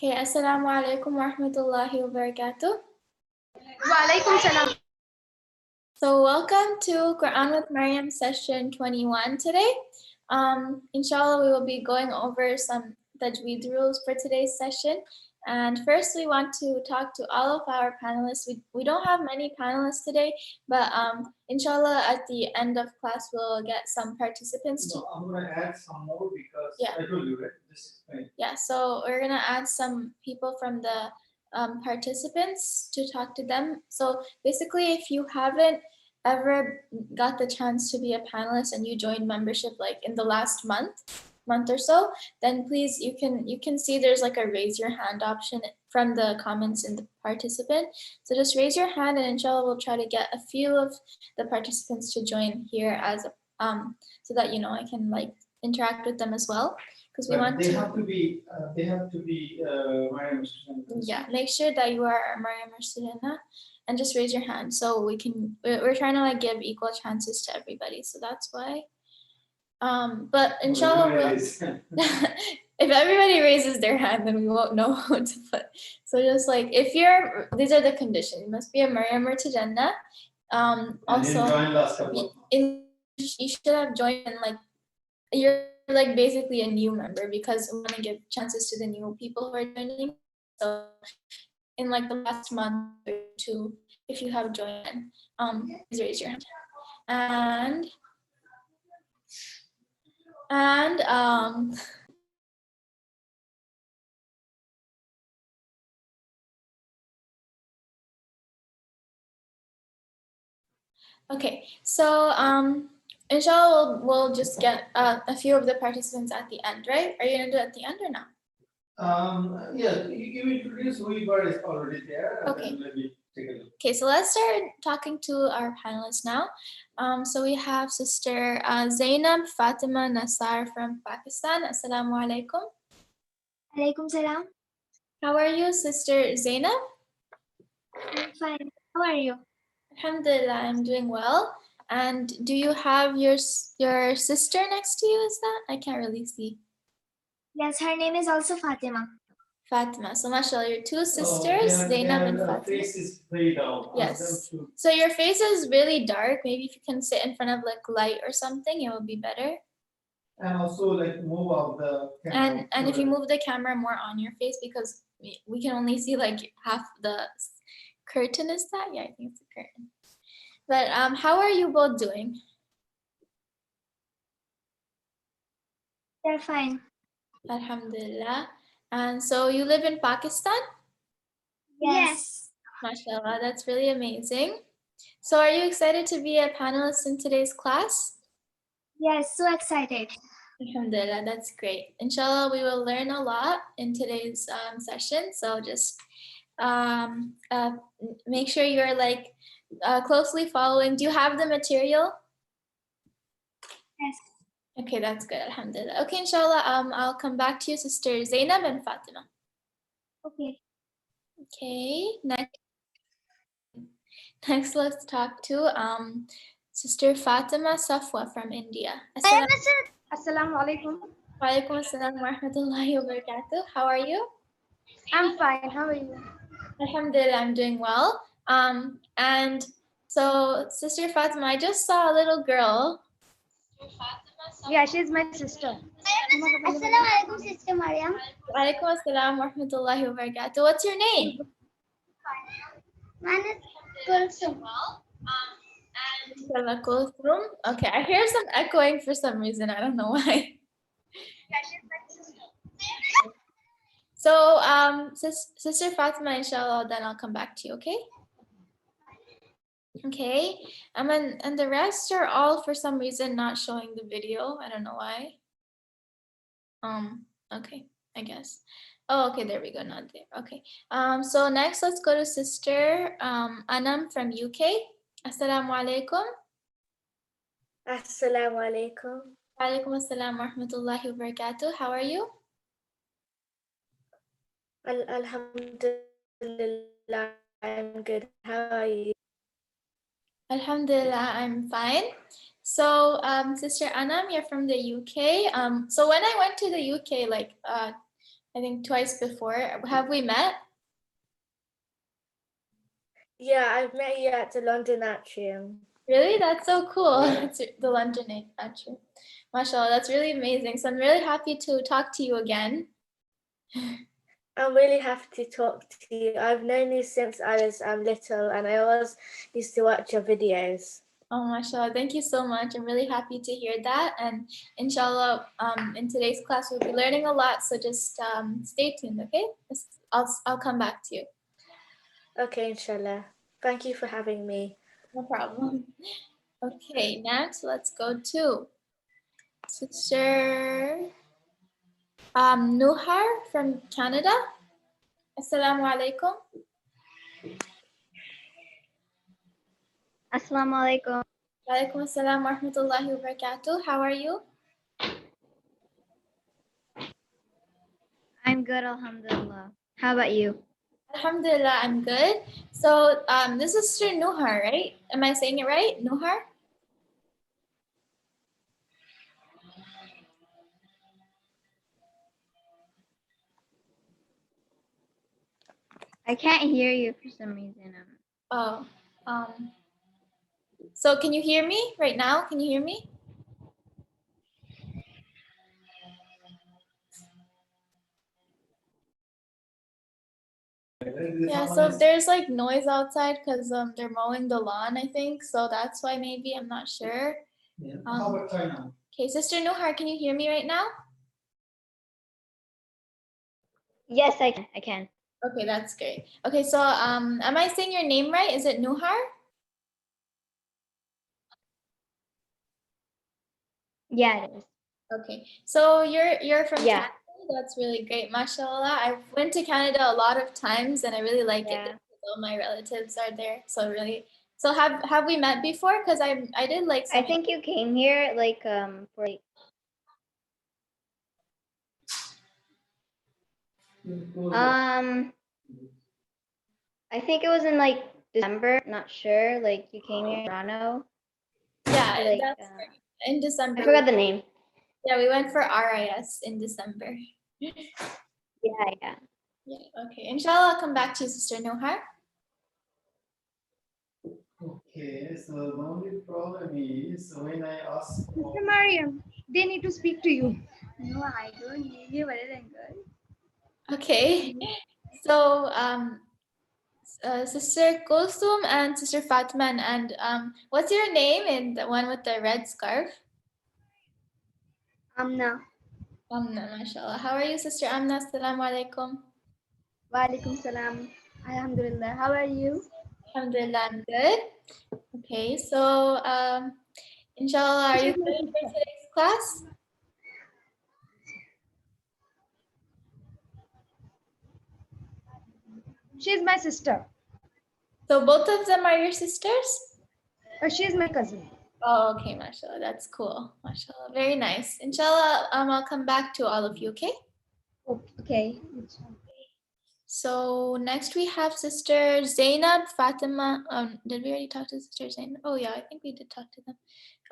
Okay, assalamu alaikum wa rahmatullahi wa barakatuh. Wa alaikum salam. So welcome to Qur'an with Maryam session 21 today. Inshallah, we will be going over some Tajweed rules for today's session. And first, we want to talk to all of our panelists. We don't have many panelists today, but inshallah, at the end of class, we'll get some participants. No, I'm going to add some more because I told you, right? Yeah, so we're going to add some people from the participants to talk to them. So basically, if you haven't ever got the chance to be a panelist and you joined membership like in the last month or so, then please you can see there's like a raise your hand option from the comments in the participant. So just raise your hand and inshallah we'll try to get a few of the participants to join here as so that I can like interact with them as well, because we want they have to be Maryam students. Yeah, make sure that you are a Maryam student and just raise your hand so we're trying to like give equal chances to everybody, so that's why. But inshallah if everybody raises their hand, then we won't know what to put. So just like these are the conditions. You must be a Maryam or Tajannah. Also you should have joined and like you're like basically a new member, because we want to give chances to the new people who are joining. So in like the last month or two, if you have joined, please raise your hand. And okay, so inshallah we'll just get a few of the participants at the end, right? Are you gonna do it at the end or not? Yeah, you introduce whoever is already there. Okay. Maybe take a look. Okay, so let's start talking to our panelists now. So we have Sister Zainab Fatima Nasar from Pakistan. Assalamu alaikum. Alaikum salam. How are you, Sister Zainab? I'm fine. How are you? Alhamdulillah, I'm doing well. And do you have your sister next to you? Is that? I can't really see. Yes, her name is also Fatima. Fatima. So mashallah, your two sisters, Zainab and Fatima. Face is very down. Yes. So your face is really dark. Maybe if you can sit in front of like light or something, it will be better. And also like move out the camera. And if you move the camera more on your face, because we can only see like half the curtain. Is that? Yeah, I think it's a curtain. But how are you both doing? They're fine. Alhamdulillah. And so you live in Pakistan? Yes. MashaAllah, that's really amazing. So are you excited to be a panelist in today's class? Yes, so excited. Alhamdulillah, that's great. Inshallah, we will learn a lot in today's session. So just make sure you're like closely following. Do you have the material? Yes. Okay, that's good. Alhamdulillah. Okay, inshallah, I'll come back to you, Sister Zainab and Fatima. Okay. Okay, next let's talk to Sister Fatima Safwa from India. Assalamu alaikum. Wa alaikum assalam wa rahmatullahi wa barakatuh. How are you? I'm fine. How are you? Alhamdulillah, I'm doing well. And so Sister Fatima, I just saw a little girl. Yeah, she's my sister. Assalamu alaikum, Sister Maryam. Wa alaikum assalam wa rahmatullahi wa barakatuh. What's your name? My name is Kulsum. Okay, I hear some echoing for some reason. I don't know why. So, Sister Fatima, inshallah, then I'll come back to you, okay? Okay, and the rest are all for some reason not showing the video. I don't know why. Okay, I guess. Oh, okay, there we go, not there. Okay. So next let's go to Sister Anam from UK. Assalamu alaikum. Assalamu alaikum. Wa alaikum assalam wa rahmatullahi wa barakatuh. How are you? Alhamdulillah, I'm good. How are you? Alhamdulillah, I'm fine. So, Sister Anam, you're from the UK. So when I went to the UK, like I think twice before. Have we met? Yeah, I've met you at the London Atrium. Really? That's so cool. It's the London Atrium. MashaAllah, that's really amazing. So I'm really happy to talk to you again. I'm really happy to talk to you. I've known you since I was little, and I always used to watch your videos. Oh, mashallah, thank you so much. I'm really happy to hear that. And inshallah, in today's class, we'll be learning a lot. So just stay tuned, okay? I'll come back to you. Okay, inshallah. Thank you for having me. No problem. Okay, next, let's go to Sister Nuhar from Canada. Assalamu alaikum. Assalamu alaikum. Walaikum assalam wa rahmatullahi wa barakatuh. How are you? I'm good, Alhamdulillah. How about you? Alhamdulillah, I'm good. So this is Sister Nuhar, right? Am I saying it right? Nuhar? I can't hear you for some reason. Oh, so can you hear me right now? Can you hear me? Yeah, so there's like noise outside because they're mowing the lawn, I think. So that's why maybe, I'm not sure. Yeah. How about China? Okay, Sister Nuhar, can you hear me right now? Yes, I can. Okay, that's great. Okay, so am I saying your name right? Is it Nuhar? Yeah, it is. Okay, so you're from Yeah. Canada. That's really great, mashallah. I went to Canada a lot of times and I really like it Yeah. because all my relatives are there. So really, so have we met before? Because I did like I some. think you came here like for I think it was in like December, not sure. Like you came here in Toronto. Yeah, like, that's right. In December. I forgot the name. Yeah, we went for RIS in December. Yeah. Yeah, okay. Inshallah, I'll come back to you, Sister Nuhar. Okay, so the only problem is when I ask. Mr. Mariam, they need to speak to you. No, I don't need you better than good. Okay. So Sister Kulsum and Sister Fatman, and what's your name in the one with the red scarf? Amna. Amna, mashallah. How are you, Sister Amna? Assalamu alaikum. Wa alaikum salam. Alhamdulillah. How are you? Alhamdulillah, I'm good. Okay, so inshallah, are you ready for today's class? She's my sister. So both of them are your sisters? She's my cousin. Oh, okay, mashallah, that's cool. Mashallah, very nice. Inshallah, I'll come back to all of you, okay? Okay. So next we have Sister Zainab, Fatima. Did we already talk to Sister Zainab? Oh yeah, I think we did talk to them.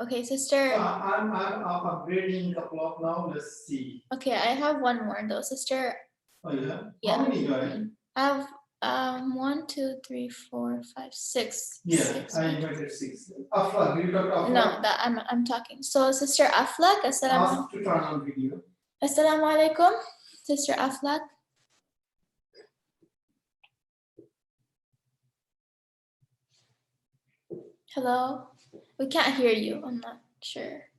Okay, Sister. I'm upgrading a couple of now. Let's see. Okay, I have one more though, Sister. Oh yeah. Yeah. How many guys? I have 1, 2, 3, 4, 5, 6. Yeah, Six I people. invited 6. Aflaq, did you talk to Aflaq? No, that I'm talking. So Sister Aflaq, Ask to turn on video. Assalamu alaikum, Sister Aflaq. Hello, we can't hear you. I'm not sure.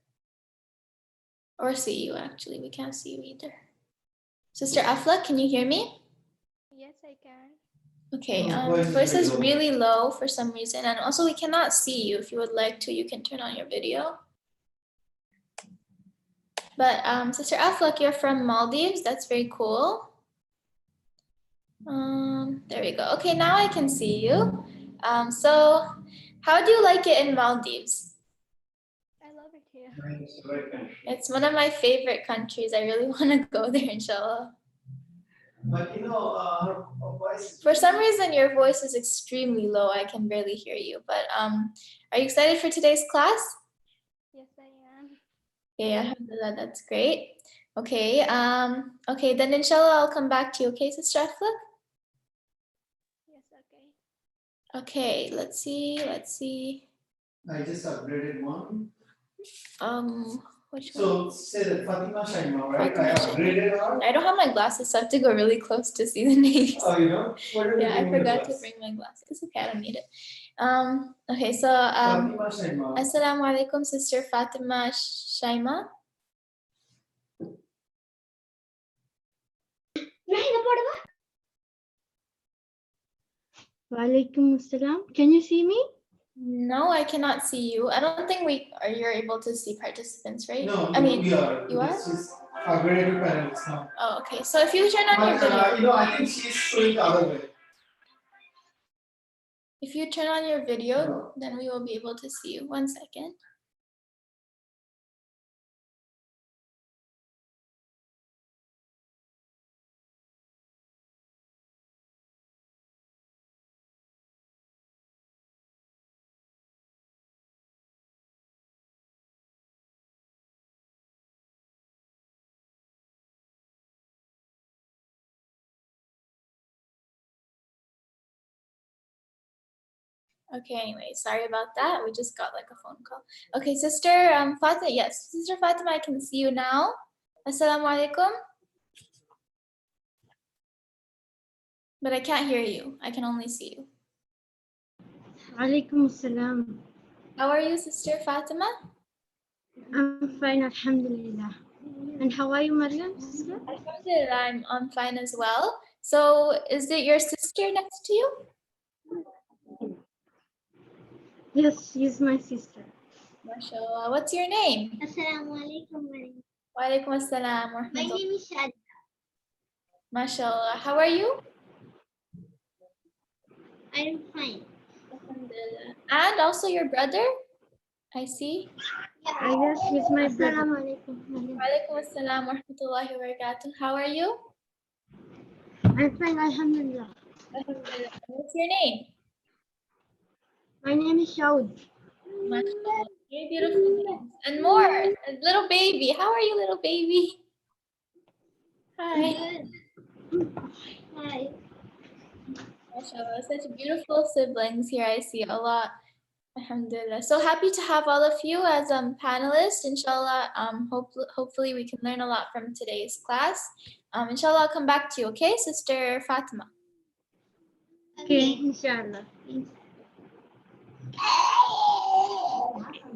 Or see you actually. We can't see you either. Sister Aflaq, can you hear me? Yes, I can. Okay, Voice is voice is really low. really low for some reason, and also we cannot see you. If you would like to, you can turn on your video. But Sister Aflaq, you're from Maldives. That's very cool. There we go. Okay, now I can see you. So how do you like it in Maldives? I love it here. It's one of my favorite countries. I really want to go there, inshallah. But you know, her voice. For some reason, your voice is extremely low. I can barely hear you. But are you excited for today's class? Yes, I am. Okay, alhamdulillah, that's great. Okay, okay, then inshallah I'll come back to you, okay, Sister Afla? Yes, okay. Okay, let's see. I just upgraded one. Which one? So say that Fatima Shaima, right? I Fatima Shaima. upgraded her. I don't have my glasses, so I have to go really close to see the names. Oh, you know? What did Yeah, I you bring forgot with to us? bring my glasses. It's okay, I don't need it. Okay, so Fatima Shaima. Assalamu alaikum, Sister Fatima Shaima. Walaikum assalam. Can you see me? No, I cannot see you. I don't think you're able to see participants, right? No, I mean, we are. you are? She's upgraded to panelists now. Oh, okay. So if you turn on your But, video, you know, I think she's showing the other way. if you turn on your video, No. then we will be able to see you. 1 second. Okay, anyway, sorry about that. We just got like a phone call. Okay, Sister Fatima, yes, Sister Fatima, I can see you now. Assalamu alaikum. But I can't hear you. I can only see you. Walaikum assalam. How are you, Sister Fatima? I'm fine, Alhamdulillah. And how are you, Maryam? Alhamdulillah, I'm fine as well. So is it your sister next to you? Yes, she's my sister. MashaAllah. What's your name? Assalamu alaikum. Wa alaikum assalam wa My rahmatullah. name is Shad. MashaAllah. How are you? I am fine. Alhamdulillah. And also your brother? I see. Yes, he's my brother. Assalamu alaikum. Wa alaikum assalam wa rahmatullahi wa barakatuh. How are you? I'm fine, Alhamdulillah. Alhamdulillah. What's your name? My name is Shaud. MashaAllah. Very beautiful names. And more. A little baby. How are you, little baby? Hi. Hi. MashaAllah. Such beautiful siblings here. I see a lot. Alhamdulillah. So happy to have all of you as panelists. Inshallah, hopefully we can learn a lot from today's class. Inshallah, I'll come back to you, okay, Sister Fatima? Okay, inshallah.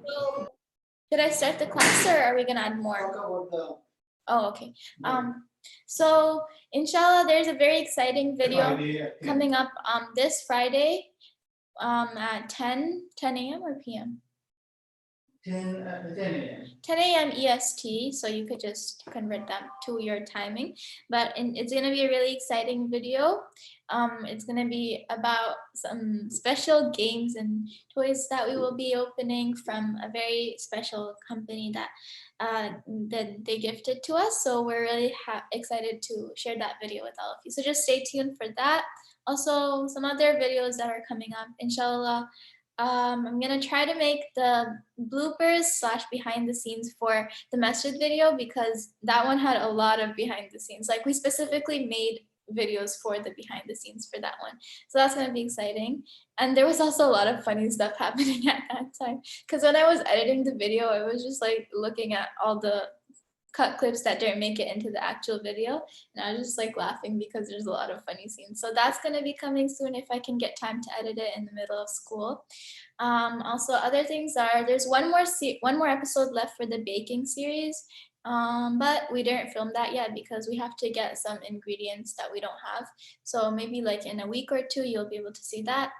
So, should I start the class or are we gonna add more? Talk about the Oh, okay. So inshallah, there's a very exciting video Friday at 10. coming up this Friday at 10 a.m. or p.m. 10 a.m. 10 a.m. EST, so you could just convert that to your timing. But it's going to be a really exciting video. It's going to be about some special games and toys that we will be opening from a very special company that they gifted to us. So we're really excited to share that video with all of you. So just stay tuned for that. Also, some other videos that are coming up, inshallah. I'm gonna try to make the bloopers / behind the scenes for the masjid video because that one had a lot of behind the scenes. Like we specifically made videos for the behind the scenes for that one. So that's gonna be exciting. And there was also a lot of funny stuff happening at that time. Because when I was editing the video, I was just like looking at all the cut clips that didn't make it into the actual video. And I was just like laughing because there's a lot of funny scenes. So that's gonna be coming soon if I can get time to edit it in the middle of school. Also other things are, there's one more episode left for the baking series. But we didn't film that yet because we have to get some ingredients that we don't have. So maybe like in a week or two, you'll be able to see that.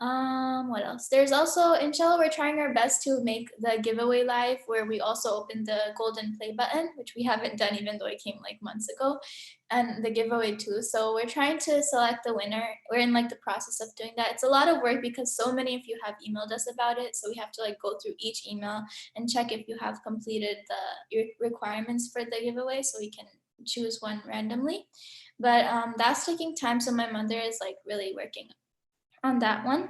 What else? There's also, inshallah, we're trying our best to make the giveaway live where we also open the golden play button, which we haven't done even though it came like months ago, and the giveaway too. So we're trying to select the winner. We're in like the process of doing that. It's a lot of work because so many of you have emailed us about it. So we have to like go through each email and check if you have completed your requirements for the giveaway so we can choose one randomly. But that's taking time. So my mother is like really working on that one.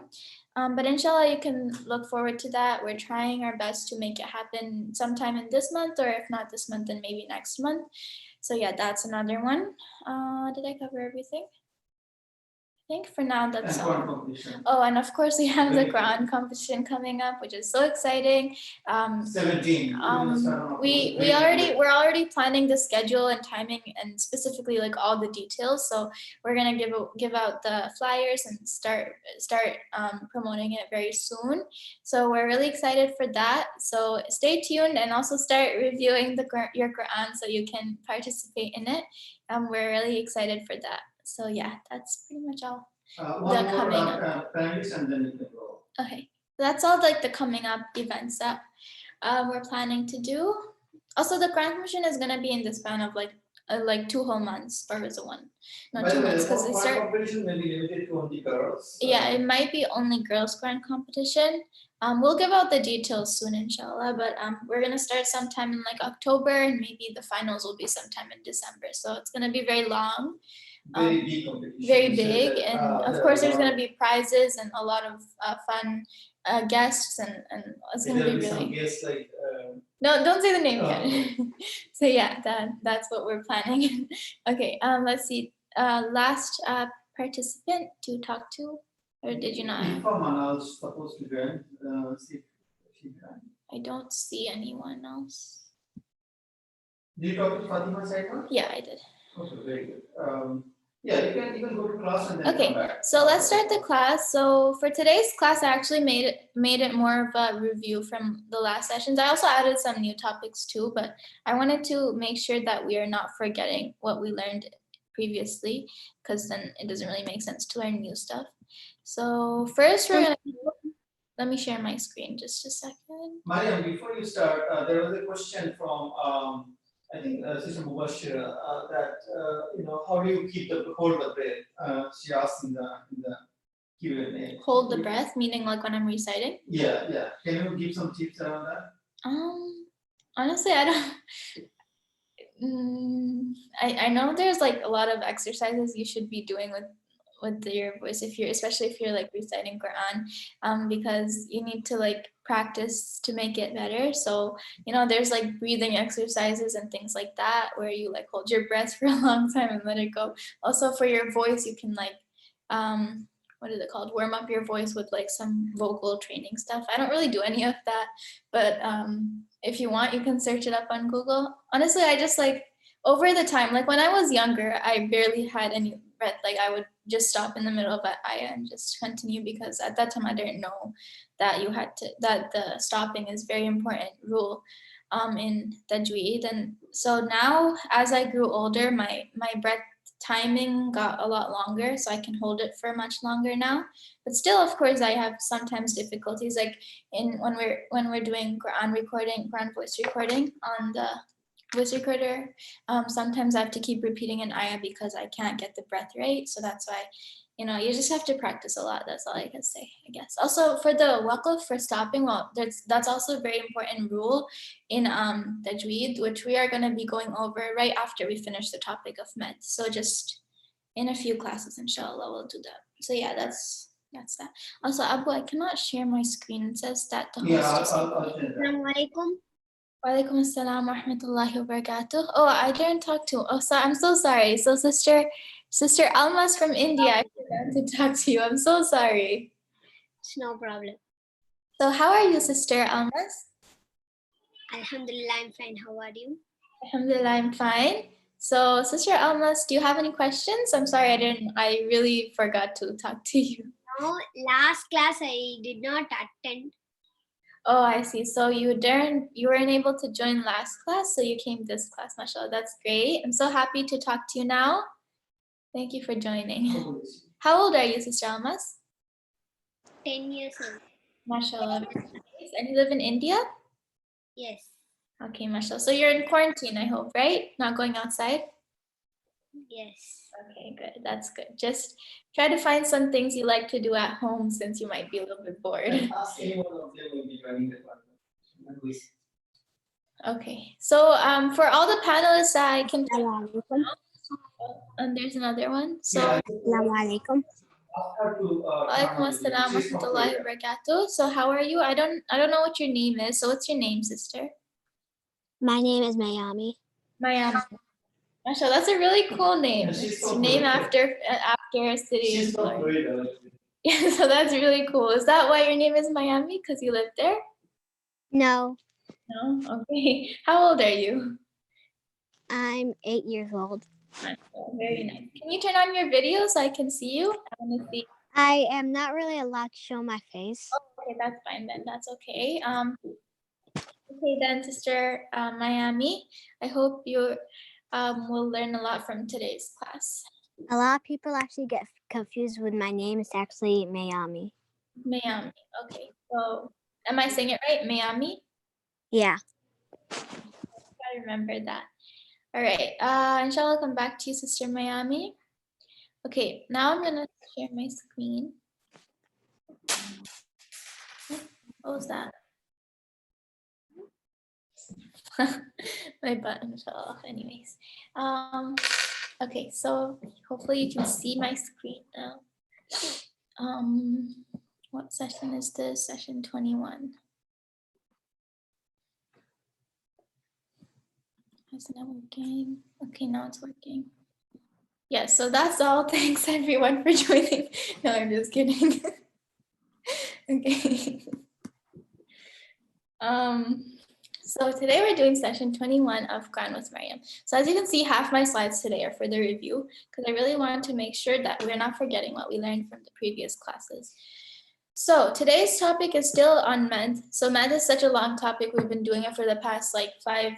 But inshallah, you can look forward to that. We're trying our best to make it happen sometime in this month, or if not this month, then maybe next month. So yeah, that's another one. Did I cover everything? I think for now that's And all. Quran competition. Oh, and of course we have the Very Quran competition coming up, which is so exciting. 17. We're already planning the schedule and timing and specifically like all the details. So we're gonna give out the flyers and start promoting it very soon. So we're really excited for that. So stay tuned and also start reviewing your Quran so you can participate in it. We're really excited for that. So yeah, that's pretty much all. One more coming up. panelists and then you can go. Okay, that's all like the coming up events that we're planning to do. Also, the Quran competition is gonna be in the span of like 2 whole months, or is it one? No, By 2 the way, months because they Quran start. competition may be limited to only girls. Yeah, it might be only girls Quran competition. We'll give out the details soon, inshallah. But we're gonna start sometime in like October, and maybe the finals will be sometime in December. So it's gonna be very long. Very big competition. Very You said big, that, and of there course are there's a lot going to be prizes and a lot of fun guests, and it's going to There be will be some really. guests like No, don't say the name Oh, yet. So yeah, that's what we're planning. Okay, let's see. Last participant to talk to, or did you not? Ifa Manal's supposed to join. See if she can. I don't see anyone else. Did you talk to Fatima Saima? Yeah, I did. Okay, very good. Yeah, you can go to class and then Okay, come back. so let's start the class. So for today's class, I actually made it more of a review from the last sessions. I also added some new topics too, but I wanted to make sure that we are not forgetting what we learned previously, because then it doesn't really make sense to learn new stuff. So first we're gonna, let me share my screen just a second. Maryam, before you start, there was a question from I think Sister Mubashir that how do you hold the breath? She asked in the Q&A. Hold the breath, meaning like when I'm reciting. Yeah. Can you give some tips around that? Honestly, I don't. I know there's like a lot of exercises you should be doing with your voice especially if you're like reciting Quran, because you need to like practice to make it better. So there's like breathing exercises and things like that where you like hold your breath for a long time and let it go. Also for your voice, you can like what is it called? Warm up your voice with like some vocal training stuff. I don't really do any of that, but if you want, you can search it up on Google. Honestly, I just like over the time, like when I was younger, I barely had any breath. Like I would just stop in the middle of an ayah and just continue, because at that time I didn't know that that the stopping is very important rule in Tajweed. And so now as I grew older, my breath timing got a lot longer, so I can hold it for much longer now. But still, of course, I have sometimes difficulties, like when we're doing Quran voice recording on the voice recorder. Sometimes I have to keep repeating an ayah because I can't get the breath right. So that's why, you just have to practice a lot. That's all I can say, I guess. Also for the waqf, for stopping, well, that's also a very important rule in Tajweed, which we are going to be going over right after we finish the topic of med. So just in a few classes, inshallah, we'll do that. So yeah, that's that. Also, Abu, I cannot share my screen. It says that the host is. I'll change that. Assalamualaikum. Walaikum assalam wa rahmatullahi wa barakatuh. Oh, I didn't talk to. Oh, so I'm so sorry. So Sister Almas from India, I forgot to talk to you. I'm so sorry. It's no problem. So how are you, Sister Almas? Alhamdulillah, I'm fine. How are you? Alhamdulillah, I'm fine. So Sister Almas, do you have any questions? I'm sorry, I really forgot to talk to you. No, last class I did not attend. Oh, I see. So you weren't able to join last class, so you came this class, mashallah. That's great. I'm so happy to talk to you now. Thank you for joining. How old are you, Sister Almas? 10 years old. Mashallah. And you live in India? Yes. Okay, mashallah. So you're in quarantine, I hope, right? Not going outside? Yes. Okay, good. That's good. Just try to find some things you like to do at home, since you might be a little bit bored. Ask anyone of them will be joining the class. Okay, so for all the panelists, I can. And there's another one. So Yeah. Assalamualaikum. Walaikum assalam wa rahmatullahi wa barakatuh. So how are you? I don't know what your name is. So what's your name, sister? My name is Mayami. Mayam. Mashallah, that's a really cool name. Yeah, she's It's so named good. after a city. She's in so Florida. great. Yeah, so that's really cool. Is that why your name is Miami? Because you live there? No, No? Okay. How old are you? I'm 8 years old. Oh, very nice. Can you turn on your video so I can see you? I want to see. I am not really allowed to show my face. Oh, okay, that's fine then. That's okay. Okay then, sister Miami. I hope you will learn a lot from today's class. A lot of people actually get confused with my name. It's actually Mayami. Miami. Okay. So, am I saying it right? Miami. Yeah. I remember that. All right. Inshallah, I'll come back to you, sister Miami. Okay. Now I'm gonna share my screen. What was that? My button fell off. Anyways. Okay. So hopefully you can see my screen now. What session is this? Session 21. Is it not working? Okay, now it's working. Yeah, so that's all. Thanks everyone for joining. No, I'm just kidding. Okay. So today we're doing session 21 of Qur'an with Maryam. So as you can see, half my slides today are for the review because I really wanted to make sure that we're not forgetting what we learned from the previous classes. So today's topic is still on med. So med is such a long topic. We've been doing it for the past like five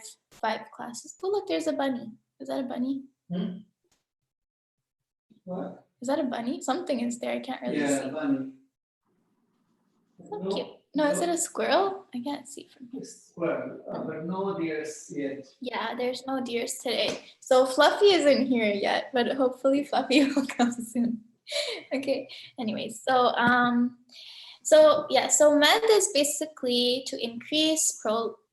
classes. Oh, look, there's a bunny. Is that a bunny? What? Is that a bunny? Something is there. I can't really see. bunny. So cute. No, is it a squirrel? I can't see from here. Well, but no deers yet. Yeah, there's no deers today. So Fluffy isn't here yet, but hopefully Fluffy will come soon. Okay. Anyways, so med is basically to increase,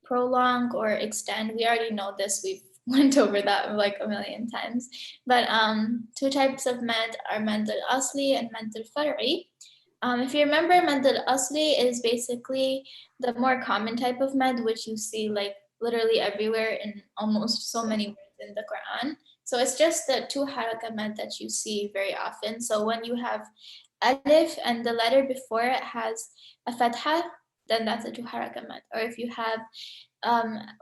prolong, or extend. We already know this. We've went over that like a million times. But two types of med are med al-asli and med al-far'i. If you remember, med al-asli is basically the more common type of med, which you see like literally everywhere in almost so many words in the Quran. So it's just the two haraka med that you see very often. So when you have alif and the letter before it has a fatha, then that's a two haraka med. Or if you have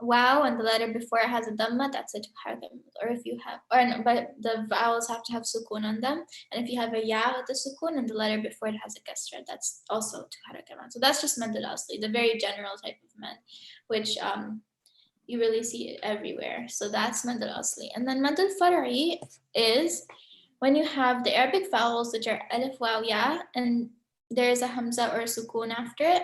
wow and the letter before it has a dhamma, that's a two haraka med. Or if you have, but the vowels have to have sukun on them. And if you have a ya with the sukun and the letter before it has a kasra, that's also two haraka med. So that's just med al-asli, the very general type of med, which you really see it everywhere. So that's med al-asli. And then med al-far'i is when you have the Arabic vowels, which are alif, waw, ya, and there's a hamza or a sukun after it.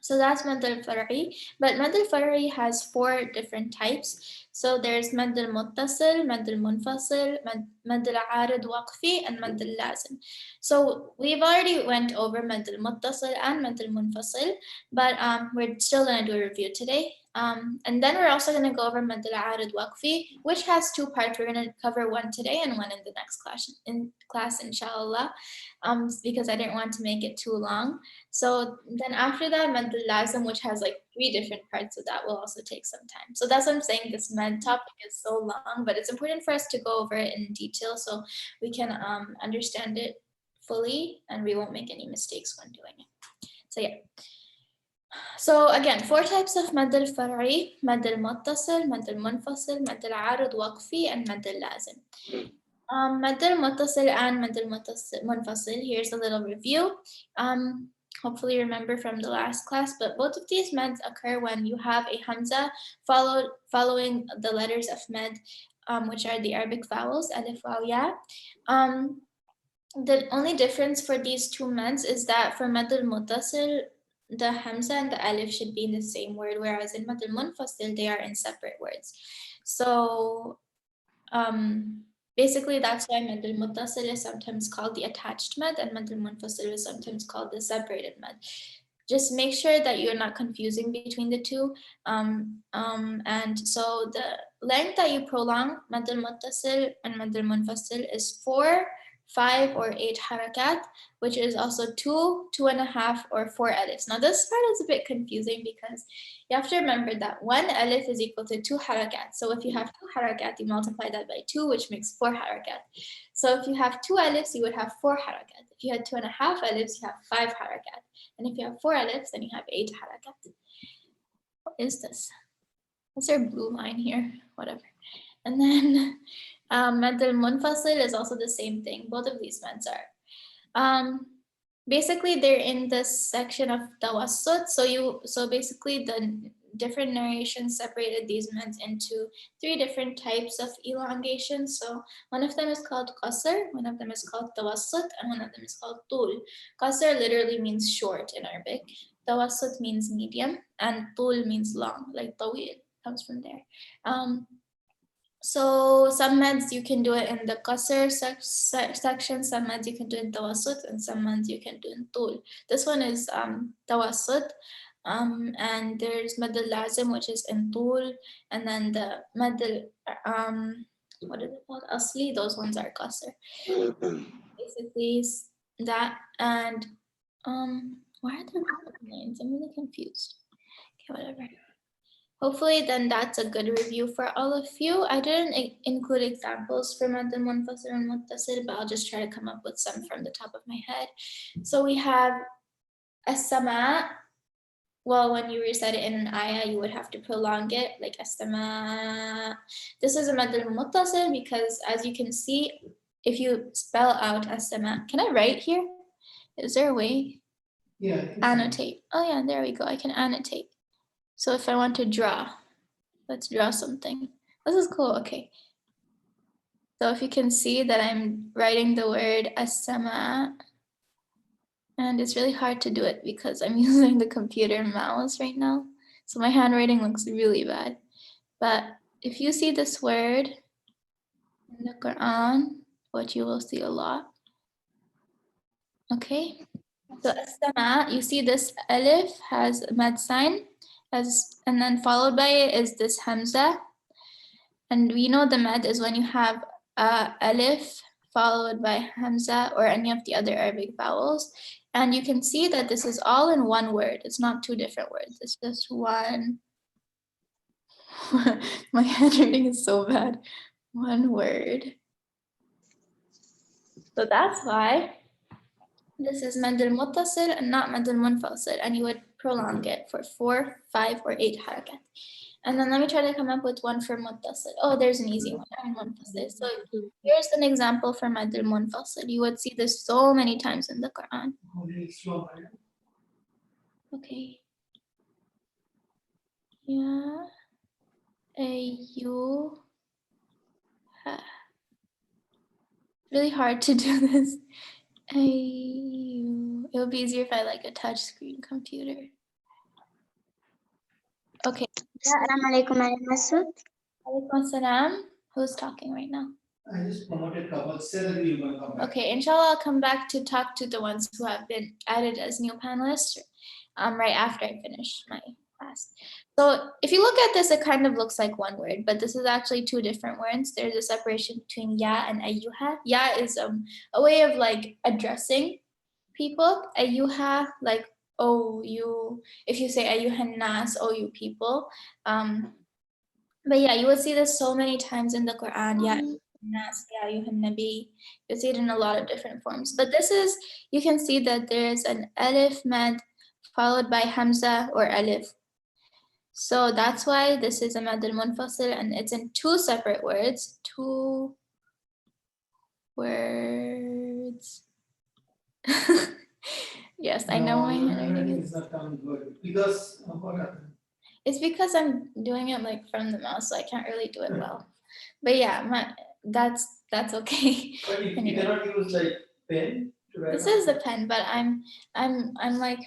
So that's mad al-far'i. But mad al-far'i has four different types. So there's mad al-muttasil, mad al-munfasil, mad al-arid waqfi, and mad al-lazim. So we've already went over mad al-muttasil and mad al-munfasil, but we're still going to do a review today. And then we're also going to go over mad al-arid waqfi, which has two parts. We're going to cover one today and one in the next class, in Shaa Allah, because I didn't want to make it too long. So then after that, med al-lazim, which has like 3 different parts of that, will also take some time. So that's what I'm saying, this med topic is so long, but it's important for us to go over it in detail so we can understand it fully and we won't make any mistakes when doing it. So yeah. So again, 4 types of mad al-far'i: mad al-muttasil, mad al-munfasil, mad al-arid waqfi, and mad al-lazim. Mad al-muttasil and mad al-munfasil, here's a little review. Hopefully you remember from the last class, but both of these meds occur when you have a hamza following the letters of med, which are the Arabic vowels, alif, waw, ya. The only difference for these two meds is that for mad al-muttasil, the hamza and the alif should be in the same word, whereas in mad al-munfasil, they are in separate words. So basically, that's why mad al-muttasil is sometimes called the attached med and mad al-munfasil is sometimes called the separated med. Just make sure that you're not confusing between the two. And so the length that you prolong mad al-muttasil and mad al-munfasil is 4 5 or 8 harakat, which is also 2, 2.5, or 4 alifs. Now this part is a bit confusing because you have to remember that 1 alif is equal to 2 harakat. So if you have 2 harakat, you multiply that by 2, which makes 4 harakat. So if you have 2 alifs, you would have 4 harakat. If you had 2.5 alifs, you have 5 harakat. And if you have 4 alifs, then you have 8 harakat. What is this? What's there a blue line here? Whatever. And then mad al-munfasil is also the same thing. Both of these mads are. Basically, they're in this section of tawassut. So basically, the different narrations separated these mads into 3 different types of elongation. So one of them is called qasr, one of them is called tawassut, and one of them is called tul. Qasr literally means short in Arabic. Tawassut means medium, and tul means long, like tawil comes from there. So some mads you can do it in the qasr section, some mads you can do in tawassut, and some mads you can do in tul. This one is tawassut, and there's mad al-lazim, which is in tul, and then the mad what is it called? Asli, those ones are qasr. Basically that, and why are there lines? I'm really confused. Okay, whatever. Hopefully then that's a good review for all of you. I didn't include examples for mad al-munfasil and muttasil, but I'll just try to come up with some from the top of my head. So we have as-sama. Well, when you recite it in an ayah, you would have to prolong it, like as-sama. This is a mad al-muttasil because, as you can see, if you spell out as-sama, can I write here? Is there a way? Yeah. Annotate. Oh yeah, there we go. I can annotate. So if I want to draw, let's draw something. This is cool, okay. So if you can see that I'm writing the word as-sama, and it's really hard to do it because I'm using the computer mouse right now. So my handwriting looks really bad. But if you see this word in the Qur'an, which you will see a lot, okay? So as-sama, you see this alif has a mad sign, and then followed by it is this hamza. And we know the mad is when you have alif followed by hamza or any of the other Arabic vowels. And you can see that this is all in one word. It's not 2 different words. It's just one. My handwriting is so bad. One word. So that's why this is mad al-muttasil and not mad al-munfasil, and you would prolong it for 4, 5, or 8 harakat. And then let me try to come up with one for muttasil. Oh, there's an easy one. Munfasil. So here's an example for mad al-munfasil. You would see this so many times in the Quran. Okay. Yeah. Really hard to do this. It would be easier if I like a touch screen computer. Okay. Assalamualaikum warahmatullahi. Alaikum assalam. Who's talking right now? I just promoted couple. Say that you're going to come back. Okay, inshallah, I'll come back to talk to the ones who have been added as new panelists right after I finish my class. So if you look at this, it kind of looks like one word, but this is actually 2 different words. There's a separation between ya and ayyuha. Ya is a way of like addressing people. Ayyuha, like, oh, you, if you say ayyuhan nas, oh, you people. But yeah, you will see this so many times in the Quran. Ya nas, ya ayyuhan nabi. You'll see it in a lot of different forms. But this is, you can see that there is an alif mad followed by hamza or alif. So that's why this is a mad al-munfasil, and it's in 2 separate words. 2 words. Yes, I know my handwriting is not coming good because what happened? It's because I'm doing it like from the mouse, so I can't really do it well. But yeah, that's okay. But you Anyway. cannot use like pen to write. This is the pen, but I'm like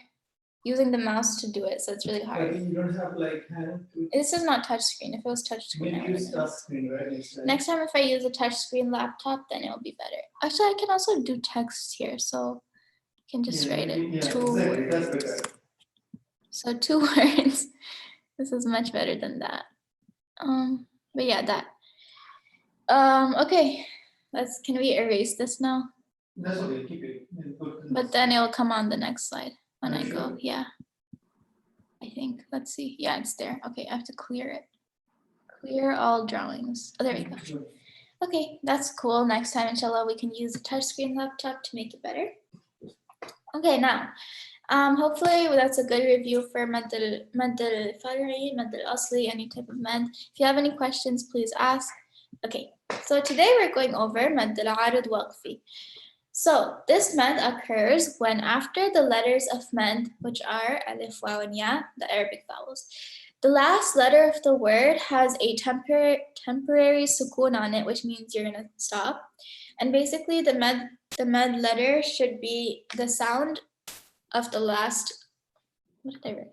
using the mouse to do it, so it's really But hard. you don't have like hand to. This is not touchscreen. If it was touchscreen, I Maybe would use know. touch screen, right? Next time, if I use a touchscreen laptop, then it'll be better. Actually, I can also do text here, so I can just write it. Yeah, 2 exactly. words. That's better. So 2 words. This is much better than that. But yeah, that. Okay, can we erase this now? That's okay, keep it. But then it'll come on the next slide when Are I you go. sure? Yeah. I think. Let's see. Yeah, it's there. Okay, I have to clear it. Clear all drawings. Oh, there we go. Okay, that's cool. Next time, inshallah, we can use a touchscreen laptop to make it better. Okay, now, hopefully that's a good review for Mad al-Far'i, Mad al-Asli, any type of Mad. If you have any questions, please ask. Okay, so today we're going over Mad al-Arid Waqfi. So this Mad occurs when after the letters of Mad, which are Alif, Waw, and Ya, the Arabic vowels, the last letter of the word has a temporary sukoon on it, which means you're gonna stop. And basically the Mad letter should be the sound of the last, what did I write?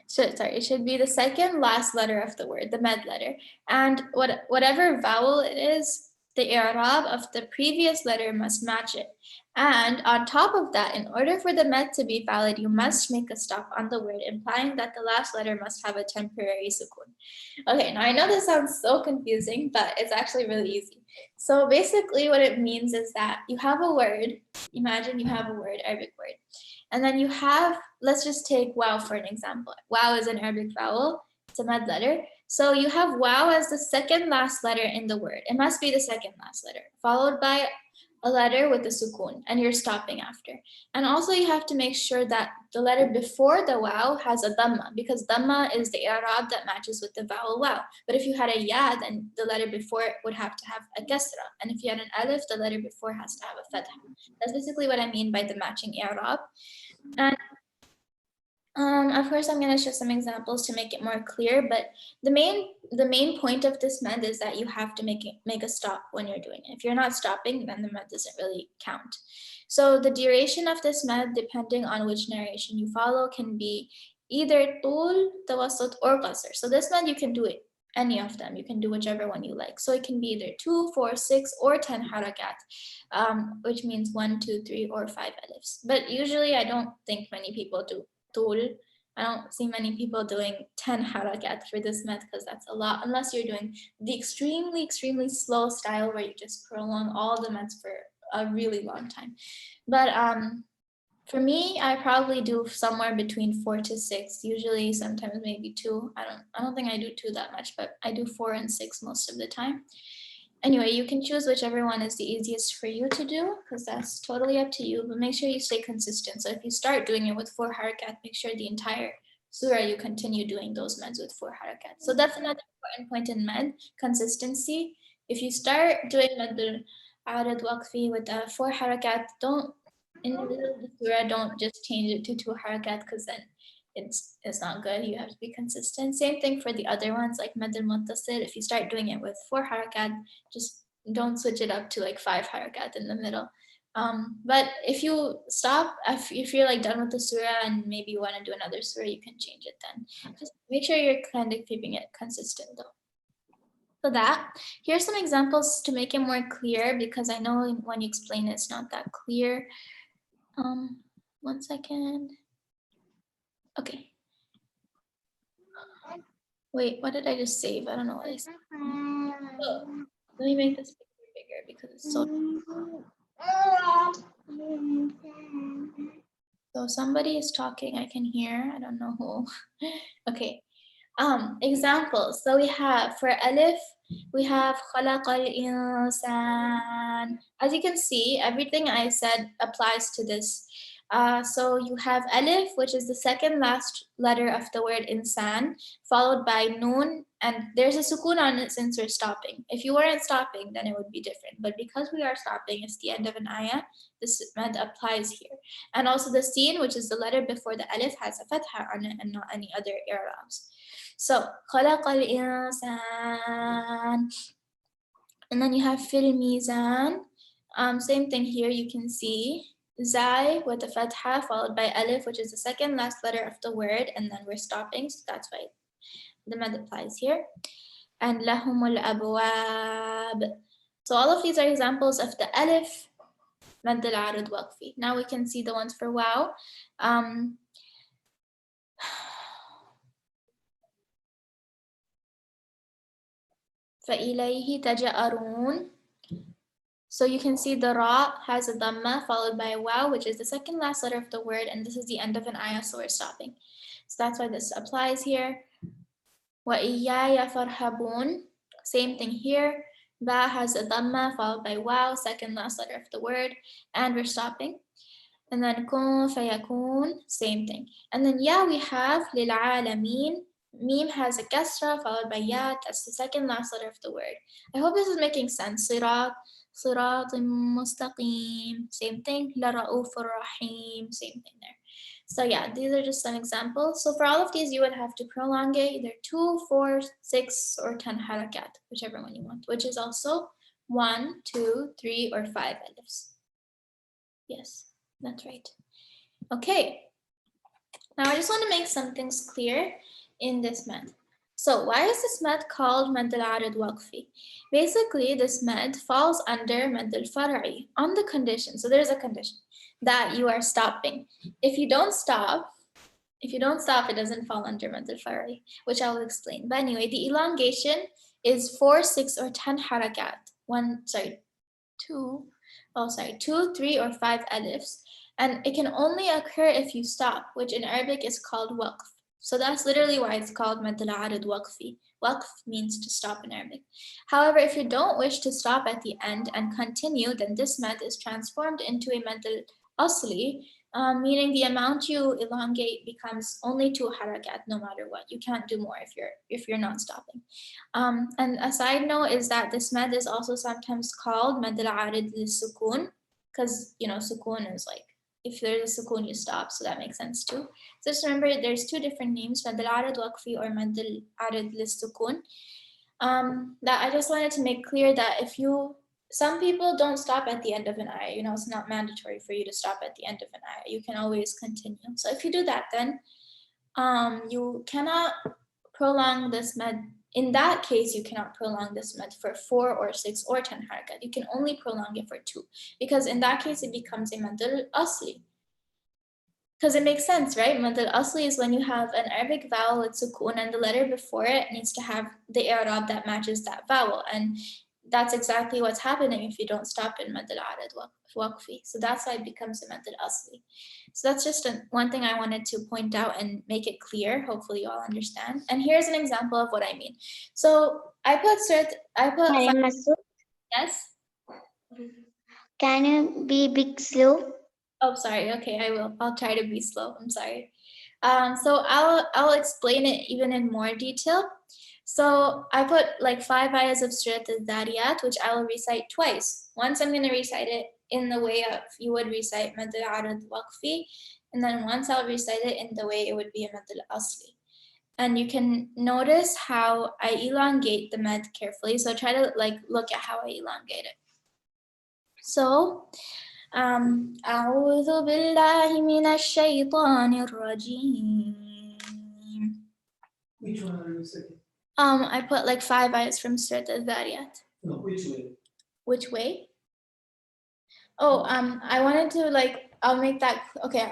So, sorry, it should be the second last letter of the word, the Mad letter. And whatever vowel it is, the i'rab of the previous letter must match it. And on top of that, in order for the Mad to be valid, you must make a stop on the word, implying that the last letter must have a temporary sukoon. Okay, now I know this sounds so confusing, but it's actually really easy. So basically what it means is that you have a word, imagine you have a word, Arabic word, and then you have, let's just take Waw for an example. Waw is an Arabic vowel, it's a Mad letter. So you have Waw as the second last letter in the word. It must be the second last letter, followed by a letter with a sukoon, and you're stopping after. And also you have to make sure that the letter before the Waw has a dhamma, because dhamma is the i'rab that matches with the vowel Waw. But if you had a Ya, then the letter before it would have to have a kasra. And if you had an alif, the letter before has to have a fatha. That's basically what I mean by the matching i'rab. And of course, I'm going to show some examples to make it more clear, but the main point of this Mad is that you have to make a stop when you're doing it. If you're not stopping, then the Mad doesn't really count. So the duration of this Mad, depending on which narration you follow, can be either tul, tawassut, or qasr. So this Mad, you can do it, any of them. You can do whichever one you like. So it can be either 2, 4, 6, or 10 harakat, which means 1, 2, 3, or 5 alifs. But usually I don't think many people do tul. I don't see many people doing 10 harakat for this Mad because that's a lot, unless you're doing the extremely slow style where you just prolong all the Mads for a really long time. But for me, I probably do somewhere between 4 to 6, usually sometimes maybe 2. I don't think I do 2 that much, but I do 4 and 6 most of the time. Anyway, you can choose whichever one is the easiest for you to do, because that's totally up to you, but make sure you stay consistent. So if you start doing it with 4 harakat, make sure the entire surah you continue doing those Mads with 4 harakat. So that's another important point in Mad, consistency. If you start doing Mad al-Arid Waqfi with 4 harakat, in the middle of the surah, don't just change it to 2 harakat, because then it's not good. You have to be consistent. Same thing for the other ones like Mad al-Muttasil. If you start doing it with 4 harakat, just don't switch it up to like 5 harakat in the middle. But if you stop, if you're like done with the surah and maybe you want to do another surah, you can change it then. Just make sure you're kind of keeping it consistent though. So that, here's some examples to make it more clear, because I know when you explain it's not that clear. 1 second. Okay. Wait, what did I just save? I don't know what I saved. Oh, let me make this bigger because it's so. So somebody is talking, I can hear. I don't know who. Okay. Examples. So we have for alif, we have khalaqal insan. As you can see, everything I said applies to this. So you have alif, which is the second last letter of the word insan, followed by noon, and there's a sukoon on it since we're stopping. If you weren't stopping, then it would be different. But because we are stopping, it's the end of an ayah, this Mad applies here. And also the sin, which is the letter before the alif, has a fatha on it and not any other i'rabs. So khalaqal insan, and then you have fil mizan. Same thing here. You can see zai with a fatha followed by alif, which is the second last letter of the word, and then we're stopping, so that's why the Mad applies here. And lahumul abwab. So all of these are examples of the alif Mad al-Arid Waqfi. Now we can see the ones for Waw. فَإِلَيْهِ تَجَأَرُونَ. So you can see the ra has a dhamma followed by a waw, which is the second last letter of the word, and this is the end of an ayah, so we're stopping. So that's why this applies here. وَإِيَّايَ فَارْهَبُونَ. Same thing here. Ba has a dhamma followed by waw, second last letter of the word, and we're stopping. And then kun fayakun, same thing. And then ya we have لِلْعَالَمِينَ. Meme has a kasra followed by ya, that's the second last letter of the word. I hope this is making sense. Sirat, siratim mustaqim, same thing. La ra'ufur rahim, same thing there. So yeah, these are just some examples. So for all of these, you would have to prolongate either 2, 4, 6, or 10 harakat, whichever one you want, which is also 1, 2, 3, or 5 alifs. Yes, that's right. Okay. Now I just want to make some things clear in this med. So why is this med called Mad al-Arid Waqfi? Basically, this med falls under Mad al-Far'i on the condition. So there's a condition that you are stopping. If you don't stop, it doesn't fall under Mad al-Far'i, which I will explain. But anyway, the elongation is 4, 6, or 10 harakat. 2, 3, or 5 alifs. And it can only occur if you stop, which in Arabic is called waqf. So that's literally why it's called Mad al-Arid Waqfi. Waqf means to stop in Arabic. However, if you don't wish to stop at the end and continue, then this mad is transformed into a Mad al-Asli, meaning the amount you elongate becomes only 2 harakat no matter what. You can't do more if you're not stopping. And a side note is that this mad is also sometimes called Mad al-Arid lis-Sukun, because sukun is like, if there's a sukun, you stop, so that makes sense too. So just remember, there's 2 different names, Mad al-Arid Waqfi or Mad al-Arid lis-Sukun. That I just wanted to make clear that some people don't stop at the end of an ayah, it's not mandatory for you to stop at the end of an ayah. You can always continue. So if you do that, then you cannot prolong this med. In that case, you cannot prolong this med for 4 or 6 or 10 harakat. You can only prolong it for 2, because in that case, it becomes a Mad al-Asli. Because it makes sense, right? Mad al-Asli is when you have an Arabic vowel with sukun and the letter before it needs to have the i'rab that matches that vowel. And that's exactly what's happening if you don't stop in Mad al-Arid Waqfi. So that's why it becomes a Mad al-Asli. So that's just one thing I wanted to point out and make it clear. Hopefully you all understand. And here's an example of what I mean. So I put Maryam Masud, yes. can you be big slow? Oh, sorry. Okay, I will. I'll try to be slow. I'm sorry. So I'll explain it even in more detail. So I put like 5 ayahs of Surat al-Dhariyat, which I will recite twice. Once I'm going to recite it in the way of you would recite Mad al-Arid Waqfi, and then once I'll recite it in the way it would be a Mad al-Asli. And you can notice how I elongate the med carefully. So try to look at how I elongate it. So أعوذ بالله من الشيطان الرجيم. Which one are you saying? I put like 5 ayahs from Surat al-Dhariyat. No, which way? Which way? Oh, I wanted to I'll make that, okay.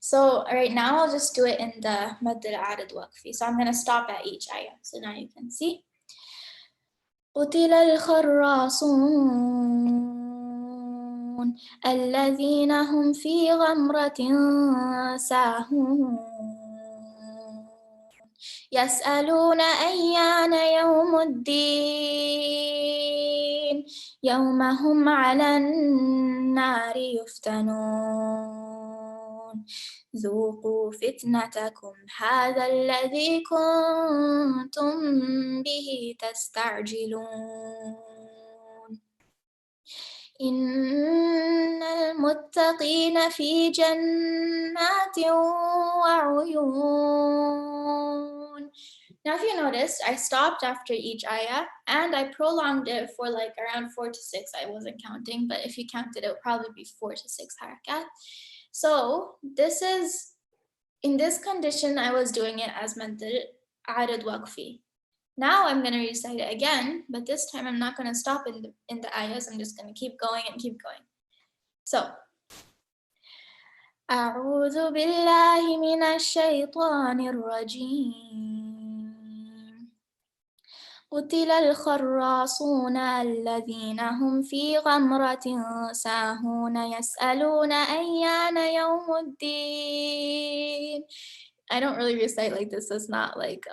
So right now I'll just do it in the Mad al-Arid Waqfi. So I'm gonna stop at each ayah. So now you can see. قتل الخراصون الذين هم في غمرة ساهون يسألون أيان يوم الدين يوم هم على النار يفتنون ذوقوا فتنتكم هذا الذي كنتم به تستعجلون إن المتقين في جنات وعيون. Now if you noticed, I stopped after each ayah and I prolonged it for around 4 to 6. I wasn't counting, but if you counted, it would probably be 4 to 6 harakat. So this is, in this condition, I was doing it as Mad al-Arid Waqfi. Now I'm going to recite it again, but this time I'm not going to stop in the ayahs. I'm just going to keep going and keep going. So, أعوذ بالله من الشيطان الرجيم قتل الخراصون الذين هم في غمرة ساهون يسألون أيان يوم الدين. I don't really recite like this, so it's not like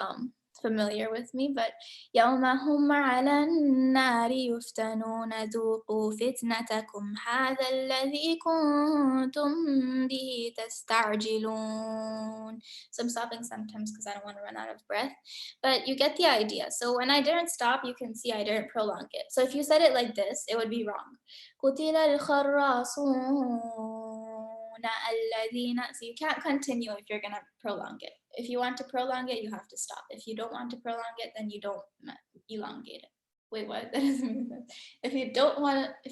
familiar with me, but يوم هم على النار يفتنون ذوقوا فتنتكم هذا الذي كنتم به تستعجلون. So I'm stopping sometimes because I don't want to run out of breath, but you get the idea. So when I didn't stop, you can see I didn't prolong it. So if you said it like this, it would be wrong. قتل الخراصون الذين. So you can't continue if you're gonna prolong it. If you want to prolong it, you have to stop. If you don't want to prolong it, then you don't elongate it. Wait, what? That doesn't make sense. If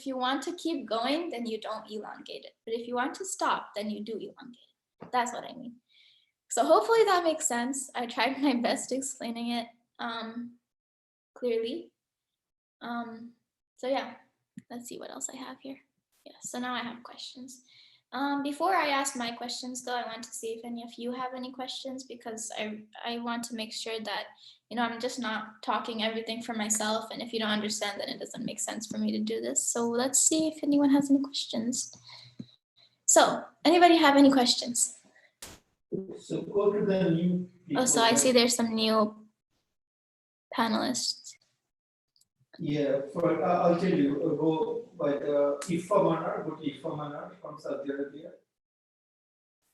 you want to keep going, then you don't elongate it. But if you want to stop, then you do elongate it. That's what I mean. So hopefully that makes sense. I tried my best explaining it clearly. So yeah, let's see what else I have here. Yeah, so now I have questions. Before I ask my questions though, I want to see if any of you have any questions, because I want to make sure that, you know, I'm just not talking everything for myself, and if you don't understand, then it doesn't make sense for me to do this. So let's see if anyone has any questions. So anybody have any questions? So go to the new people. Oh, so I see there's some new panelists. Yeah, I'll tell you, go by the Ifa Manar, go to Ifa Manar from Saudi Arabia.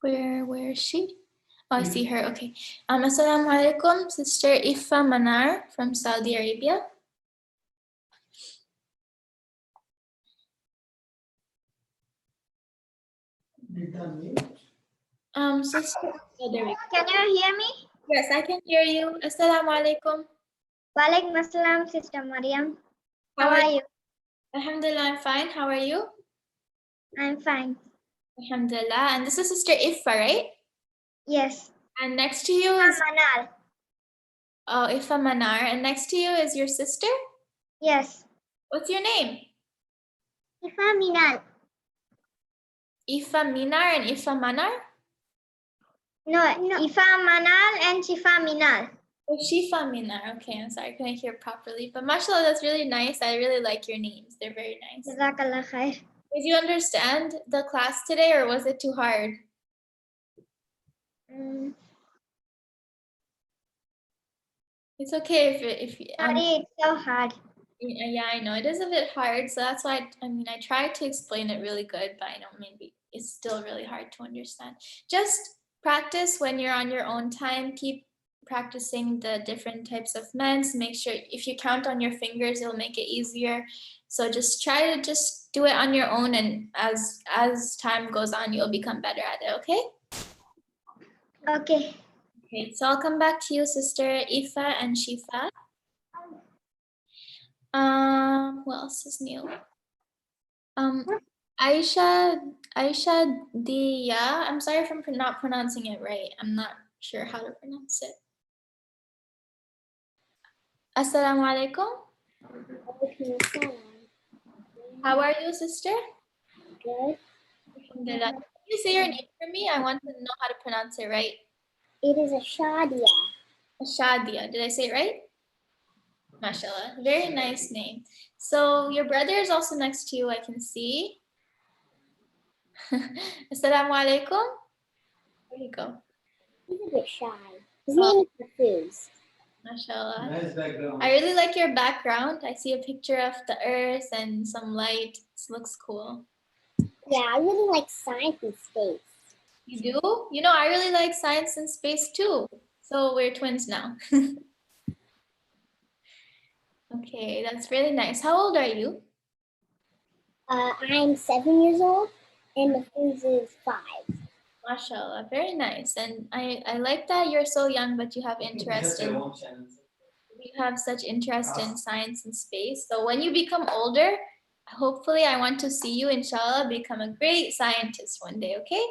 Where is she? Oh, I see her. Okay. Assalamu alaikum, Sister Ifa Manar from Saudi Arabia. Did that mean? Sister, oh, there we go. Can you hear me? Yes, I can hear you. Assalamu alaikum. Walaikum assalam, Sister Maryam. How How are are you? Alhamdulillah, I'm fine. How are you? I'm fine. Alhamdulillah. And this is Sister Ifa, right? Yes. And next to you is Manal. oh, Ifa Manar. And next to you is your sister? Yes. What's your name? Ifa Minal. Ifa Minar and Ifa Manar? No, Ifa Manal and Shifa Minal. Oh, Shifa Minar. Okay, I'm sorry, I couldn't hear properly. But mashallah, that's really nice. I really like your names. They're very nice. Jazakallah khair. Did you understand the class today, or was it too hard? It's okay if Sorry, it's so hard. yeah, I know it is a bit hard. So that's why I tried to explain it really good, but I know maybe it's still really hard to understand. Just practice when you're on your own time. Keep practicing the different types of meds. Make sure if you count on your fingers, it'll make it easier. So just try to just do it on your own, and as time goes on, you'll become better at it. Okay. Okay. Okay, so I'll come back to you, Sister Ifa and Shifa. What else is new? Aisha Dia. I'm sorry if I'm not pronouncing it right. I'm not sure how to pronounce it. Assalamu alaikum. How are you, sister? Good. Alhamdulillah. Can you say your name for me? I want to know how to pronounce it right. It is a shadia. Shadia. Did I say it right? MashaAllah. Very nice name. So your brother is also next to you, I can see. Assalamu alaikum. There you go. He's a bit shy. His name is Hafiz. MashaAllah. Nice background. I really like your background. I see a picture of the earth and some light. This looks cool. Yeah, I really like science and space. You do? You know, I really like science and space too. So we're twins now. Okay, that's really nice. How old are you? I'm 7 years old, and Hafiz is 5. MashaAllah, very nice. And I like that you're so young, but you have interest in you have such interest in science and space. So when you become older, hopefully I want to see you, inshallah, become a great scientist one day, okay?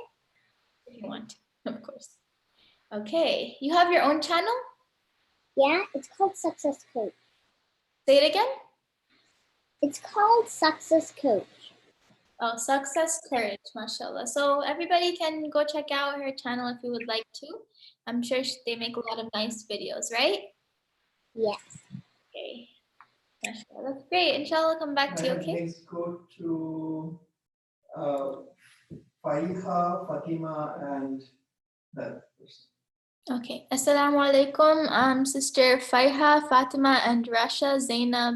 If you want to, of course. Okay, you have your own channel? Yeah, it's called Success Coach. Say it again? It's called Success Coach. Oh, Success Courage, mashallah. So everybody can go check out her channel if you would like to. I'm sure they make a lot of nice videos, right? Yes. Okay. MashaAllah. That's great. Inshallah, come back to you, And okay? next go to Faiha, Fatima, and that person. Okay. Assalamu alaikum, Sister Faiha, Fatima, and Rasha Zainab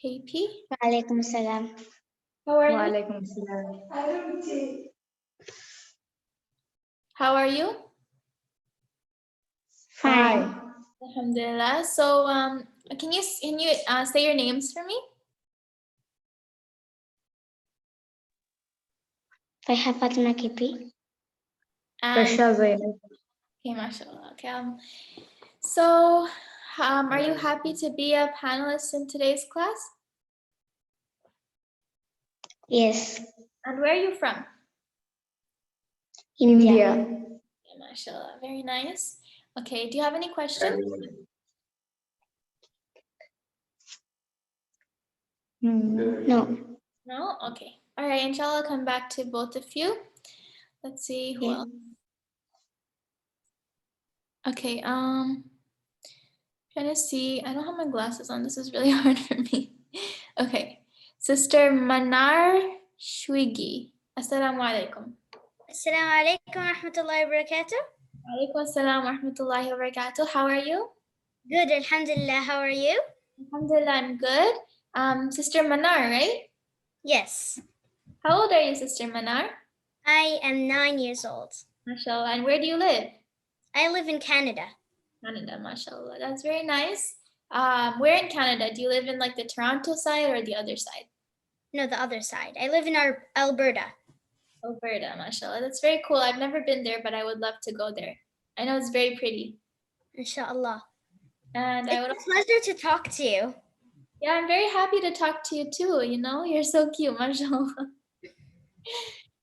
KP. Walaikum salam. How are you? Walaikum salam. How are you? Fine. Alhamdulillah. So, can you say your names for me? Faiha Fatima KP. And, Rasha Zainab. okay, mashallah. Okay. So, are you happy to be a panelist in today's class? Yes. And where are you from? India. Okay, mashallah. Very nice. Okay. Do you have any questions? No. No? Okay. All right. Inshallah, come back to both of you. Let's see who Yeah. else. Okay. Trying to see. I don't have my glasses on. This is really hard for me. Okay. Sister Manar Shwigi. Assalamu alaikum. Assalamu alaikum wa rahmatullahi wa barakatuh. Alaikum assalam wa rahmatullahi wa barakatuh. How are you? Good, alhamdulillah. How are you? Alhamdulillah, I'm good. Sister Manar, right? Yes. How old are you, Sister Manar? I am 9 years old. MashaAllah. And where do you live? I live in Canada. Canada, mashallah. That's very nice. Where in Canada? Do you live in like the Toronto side or the other side? No, the other side. I live in Alberta. Alberta, mashallah. That's very cool. I've never been there, but I would love to go there. I know it's very pretty. Inshallah. And I would It's a pleasure to talk to you. yeah, I'm very happy to talk to you too. You know, you're so cute, mashallah.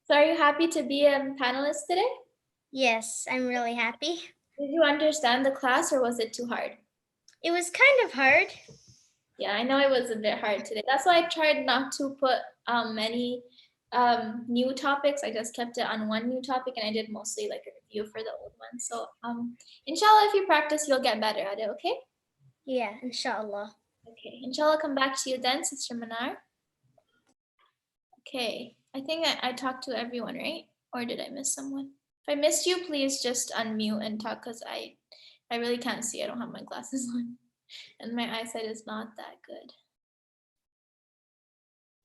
So are you happy to be a panelist today? Yes, I'm really happy. Did you understand the class or was it too hard? It was kind of hard. Yeah, I know it was a bit hard today. That's why I tried not to put many new topics. I just kept it on one new topic and I did mostly like a review for the old one. So inshallah, if you practice, you'll get better at it, okay? Yeah, inshallah. Okay, inshallah, come back to you then, Sister Manar. Okay, I think I talked to everyone, right? Or did I miss someone? If I missed you, please just unmute and talk because I really can't see. I don't have my glasses on and my eyesight is not that good.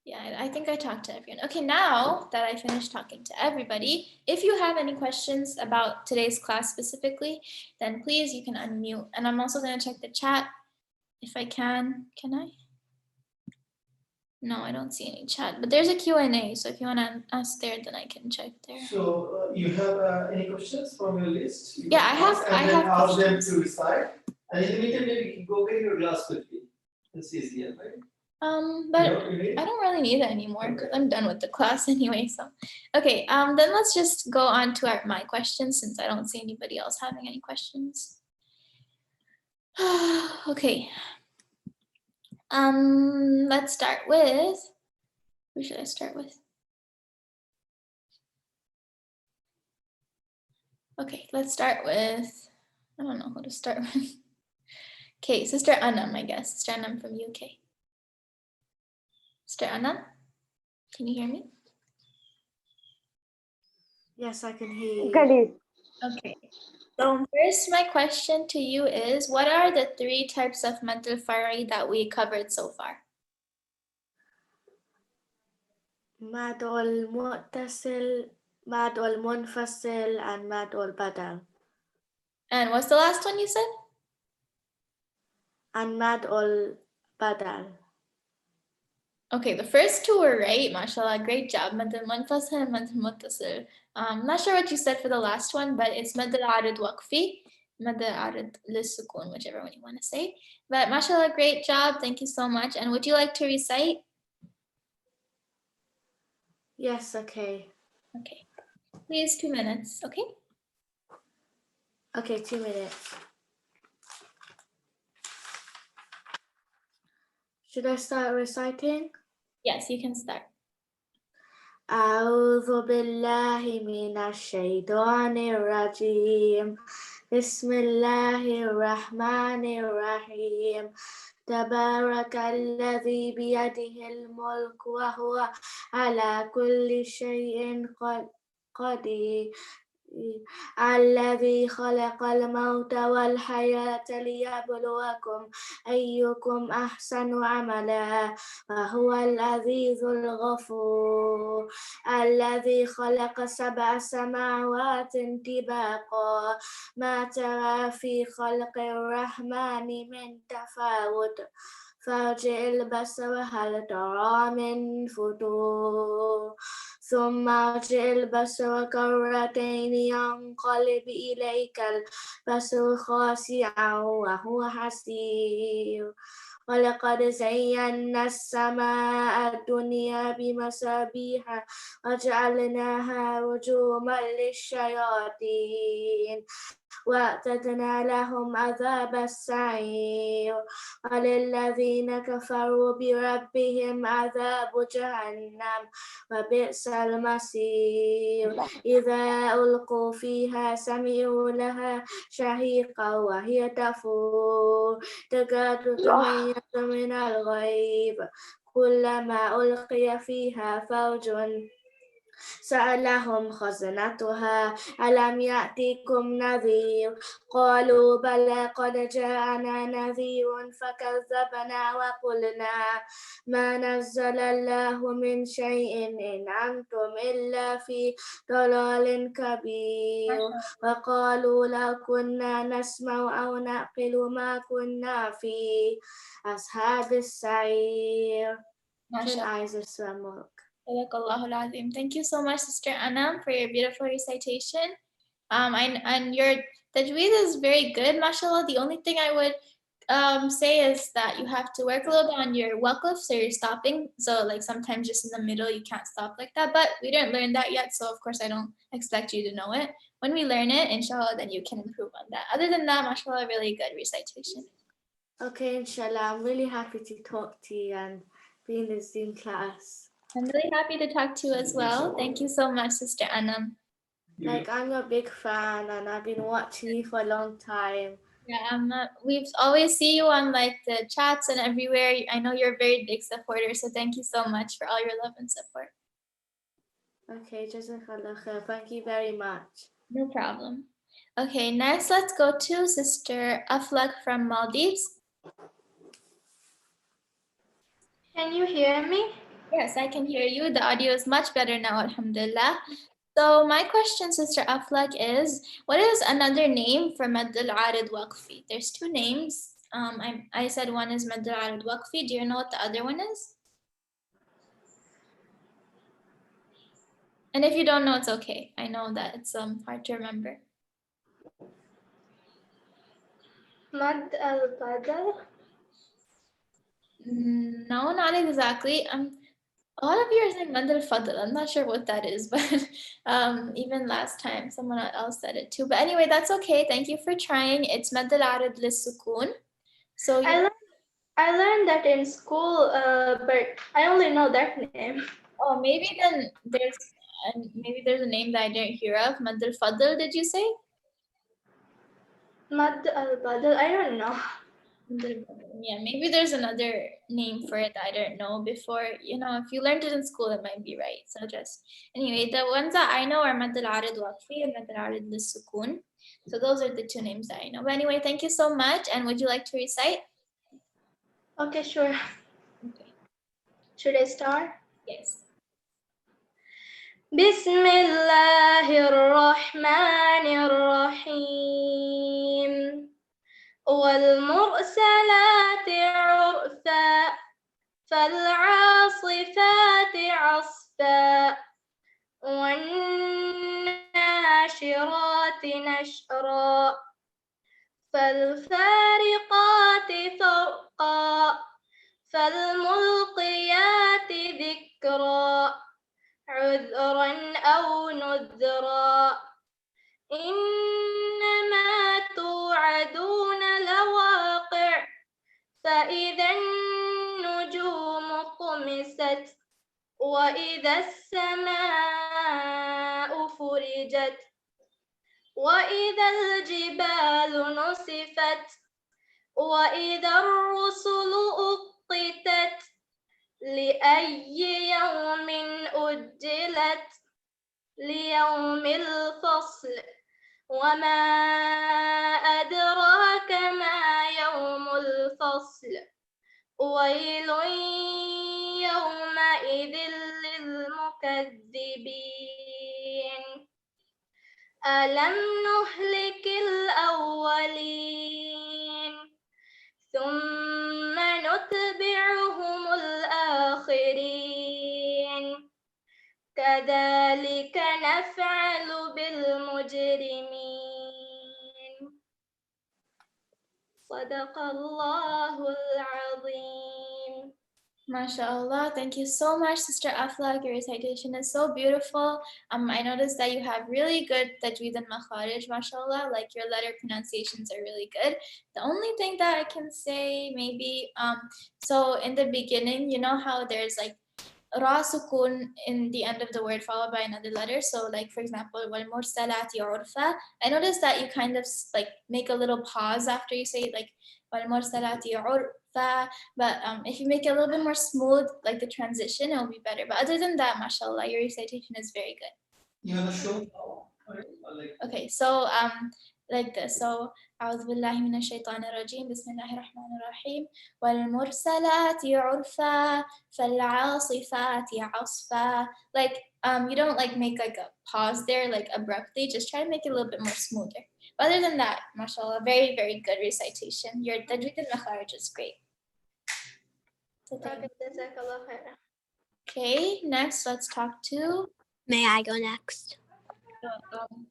Yeah, I think I talked to everyone. Okay, now that I finished talking to everybody, if you have any questions about today's class specifically, then please you can unmute. And I'm also going to check the chat if I can. Can I? No, I don't see any chat, but there's a Q&A. So if you want to ask there, then I can check there. So you have any questions from your list? You Yeah, can I have- ask and I then have ask them questions. to recite. And in the meantime, maybe you can go get your glass quickly. It's easier, right? But You need- I don't really need it anymore because I'm done with the class anyway. So, okay, then let's just go on to my questions since I don't see anybody else having any questions. Okay. Let's start with, who should I start with? Okay, let's start with, I don't know who to start with. Okay, Sister Anam, I guess. Sister Anam from UK. Sister Anam, can you hear me? Yes, I can hear you. Okay. So first, my question to you is, what are the 3 types of mental fari that we covered so far? Mad ul muttasil, mad ul munfasil, and mad ul badal. And what's the last one you said? And mad ul badal. Okay, the first 2 were right, mashallah, great job. Mad al-munfasil and mad al-muttasil. Not sure what you said for the last one, but it's mad al-arid waqfi, mad al-arid lis-sukun, whichever one you want to say. But mashallah, great job. Thank you so much. And would you like to recite? Yes, okay. Okay. Please, 2 minutes, okay? Okay, 2 minutes. Should I start reciting? Yes, you can start. أعوذ بالله من الشيطان الرجيم بسم الله الرحمن الرحيم تبارك الذي بيده الملك وهو على كل شيء قدير الذي خلق الموت والحياة ليبلوكم أيكم أحسن عملا وهو العزيز الغفور الذي خلق 7 سماوات طباقا ما ترى في خلق الرحمن من تفاوت فارجع البصر هل ترى من فتور ثم ارجع البصر كرتين ينقلب إليك البصر خاسئا وهو حسير ولقد زينا السماء الدنيا بمصابيح وجعلناها رجوما للشياطين وأعتدنا لهم عذاب السعير وللذين كفروا بربهم عذاب جهنم وبئس المصير إذا ألقوا فيها سمعوا لها شهيقا وهي تفور تكاد تميز من الغيظ كلما ألقي فيها فوج سألهم خزنتها ألم يأتكم نذير قالوا بلى قد جاءنا نذير فكذبنا وقلنا ما نزل الله من شيء إن أنتم إلا في ضلال كبير وقالوا لو كنا نسمع أو نعقل ما كنا في أصحاب السعير. Can eyes are swim. Thank you so much, Sister Anam, for your beautiful recitation. And your tajweed is very good, mashallah. The only thing I would say is that you have to work a little bit on your waqf, so you're stopping. So like sometimes just in the middle, you can't stop like that. But we didn't learn that yet, so of course I don't expect you to know it. When we learn it, inshallah, then you can improve on that. Other than that, mashallah, really good recitation. Okay, inshallah, I'm really happy to talk to you and be in the Zoom class. I'm really happy to talk to you as well. Thank you so much, Sister Anam. Like, I'm a big fan and I've been watching you for a long time. Yeah, we've always see you on like the chats and everywhere. I know you're a very big supporter, so thank you so much for all your love and support. Okay, Jazakallah khair. Thank you very much. No problem. Okay, next let's go to Sister Aflak from Maldives. Can you hear me? Yes, I can hear you. The audio is much better now, Alhamdulillah. So my question, Sister Aflak, is what is another name for Mad al-Arid Waqfi? There's 2 names. I said one is Mad al-Arid Waqfi. Do you know what the other one is? And if you don't know, it's okay. I know that it's hard to remember. Mad al-Badal? No, not exactly. A lot of you are saying Mad al-Fadl. I'm not sure what that is, but even last time someone else said it too. But anyway, that's okay. Thank you for trying. It's Mad al-Arid lis-Sukun. So I learned that in school, but I only know that name. Oh, maybe then there's a name that I didn't hear of. Mad al-Fadl, did you say? Mad al-Badal, I don't know. Yeah, maybe there's another name for it that I didn't know before. You know, if you learned it in school, it might be right. So just, anyway, the ones that I know are Mad al-Arid Waqfi and Mad al-Arid lis-Sukun. So those are the 2 names that I know. But anyway, thank you so much. And would you like to recite? Okay, sure. Okay. Should I start? Yes. Bismillahir Rahmanir Rahim. والمرسلات عرفا فالعاصفات عصفا والناشرات نشرا فالفارقات فرقا فالملقيات ذكرا عذرا أو نذرا إنما توعدون لواقع فإذا النجوم طمست وإذا السماء فرجت وإذا الجبال نصفت وإذا الرسل أقتت لأي يوم أجلت ليوم الفصل وما أدراك ما يوم الفصل ويل يومئذ للمكذبين ألم نهلك الأولين ثم نتبعهم الآخرين كذلك نفعل بالمجرمين صدق الله العظيم. MashaAllah. Thank you so much, Sister Aflaq. Your recitation is so beautiful. I noticed that you have really good tajweed and makharij, mashallah. Like your letter pronunciations are really good. The only thing that I can say maybe, so in the beginning, you know how there's like ra sukun in the end of the word followed by another letter. So like for example, wal mursalati urfa. I noticed that you kind of like make a little pause after you say like wal mursalati urfa. But if you make it a little bit more smooth, like the transition, it'll be better. But other than that, mashallah, your recitation is very good. You wanna show? Like, Okay, so like this. So أعوذ بالله من الشيطان الرجيم بسم الله الرحمن الرحيم والمرسلات عرفا فالعاصفات عصفا. Like you don't like make like a pause there like abruptly. Just try to make it a little bit more smoother. But other than that, mashallah, very very good recitation. Your tajweed and makharij is great. So thank you. Jazakallah khairan. Okay, next let's talk to May I go next?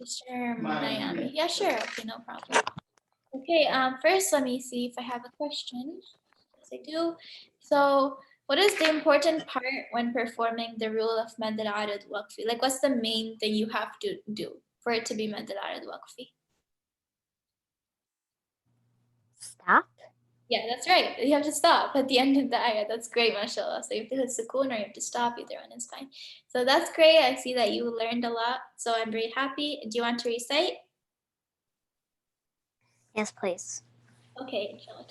Mr. Miami. Yeah, sure. Okay, no problem. Okay, first let me see if I have a question. Yes, I do. So, what is the important part when performing the rule of Mad al-Arad Waqfi? Like, what's the main thing you have to do for it to be Mad al-Arad Waqfi? Stop. Yeah, that's right. You have to stop at the end of the ayah. That's great, mashallah. So you have to hit sukoon or you have to stop. Either one is fine. So that's great. I see that you learned a lot. So I'm very happy. Do you want to recite? Yes, please. Okay, inshallah.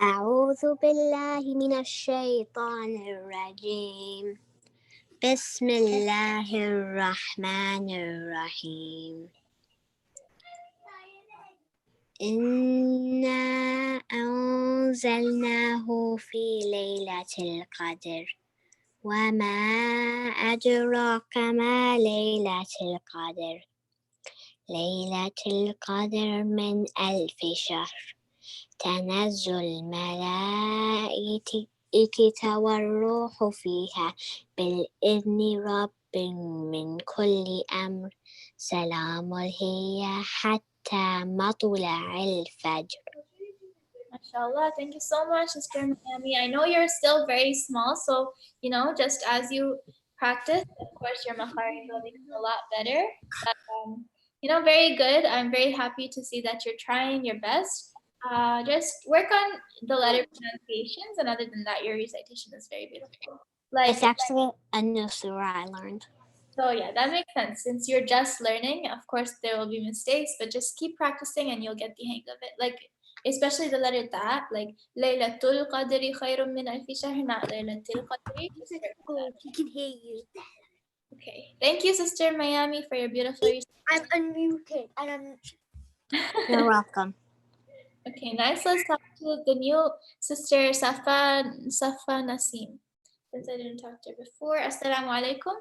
أعوذ بالله من الشيطان الرجيم بسم الله الرحمن الرحيم إنا أنزلناه في ليلة القدر وما أدراك ما ليلة القدر ليلة القدر من 1000 شهر تنزل الملائكة والروح فيها بإذن رب من كل أمر سلام هي حتى مطلع الفجر. MashaAllah, thank you so much, Sister Miami. I know you're still very small, so just as you practice, of course, your makharij will become a lot better. But, very good. I'm very happy to see that you're trying your best. Just work on the letter pronunciations, and other than that, your recitation is very beautiful. It's actually a new surah I learned. So yeah, that makes sense. Since you're just learning, of course there will be mistakes, but just keep practicing and you'll get the hang of it. Like especially the letter ta, like Laylatul Qadri khayrun min alfi shahr, not Laylatul Qadri. She can hear you. Okay, thank you, Sister Miami, for your beautiful. I'm unmuted and You're welcome. Okay, nice. Let's talk to the new Sister Safa Nasim. Since I didn't talk to her before. Assalamu alaikum.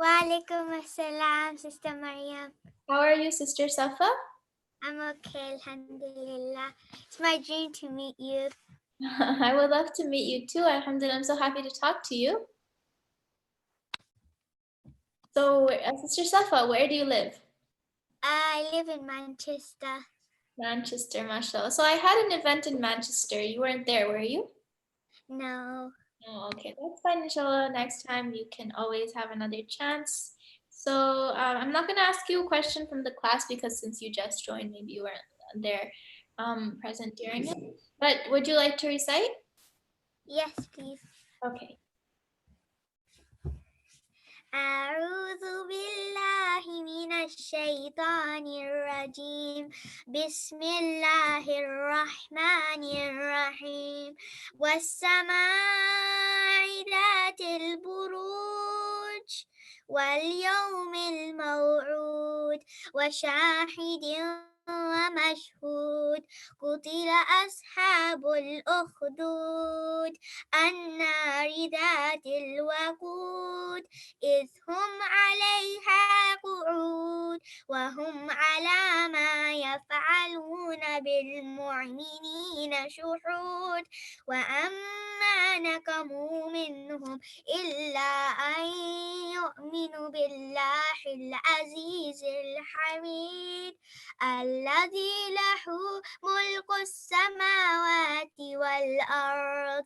Walaikum assalam, Sister Maryam. How are you, Sister Safa? I'm okay, Alhamdulillah. It's my dream to meet you. I would love to meet you too. Alhamdulillah, I'm so happy to talk to you. So, Sister Safa, where do you live? I live in Manchester. Manchester, mashallah. So I had an event in Manchester. You weren't there, were you? No. Oh, okay, that's fine, inshallah. Next time you can always have another chance. So I'm not gonna ask you a question from the class because since you just joined, maybe you weren't there present during it. But would you like to recite? Yes, please. Okay. أعوذ بالله من الشيطان الرجيم. بسم الله الرحمن الرحيم. والسماء ذات البروج واليوم الموعود وشاهد ومشهود. قتل أصحاب الأخدود النار ذات الوقود إذ هم عليها قعود وهم على ما يفعلون بالمؤمنين شهود. وأما نقموا منهم إلا أن يؤمنوا بالله العزيز الحميد الذي له ملك السماوات والأرض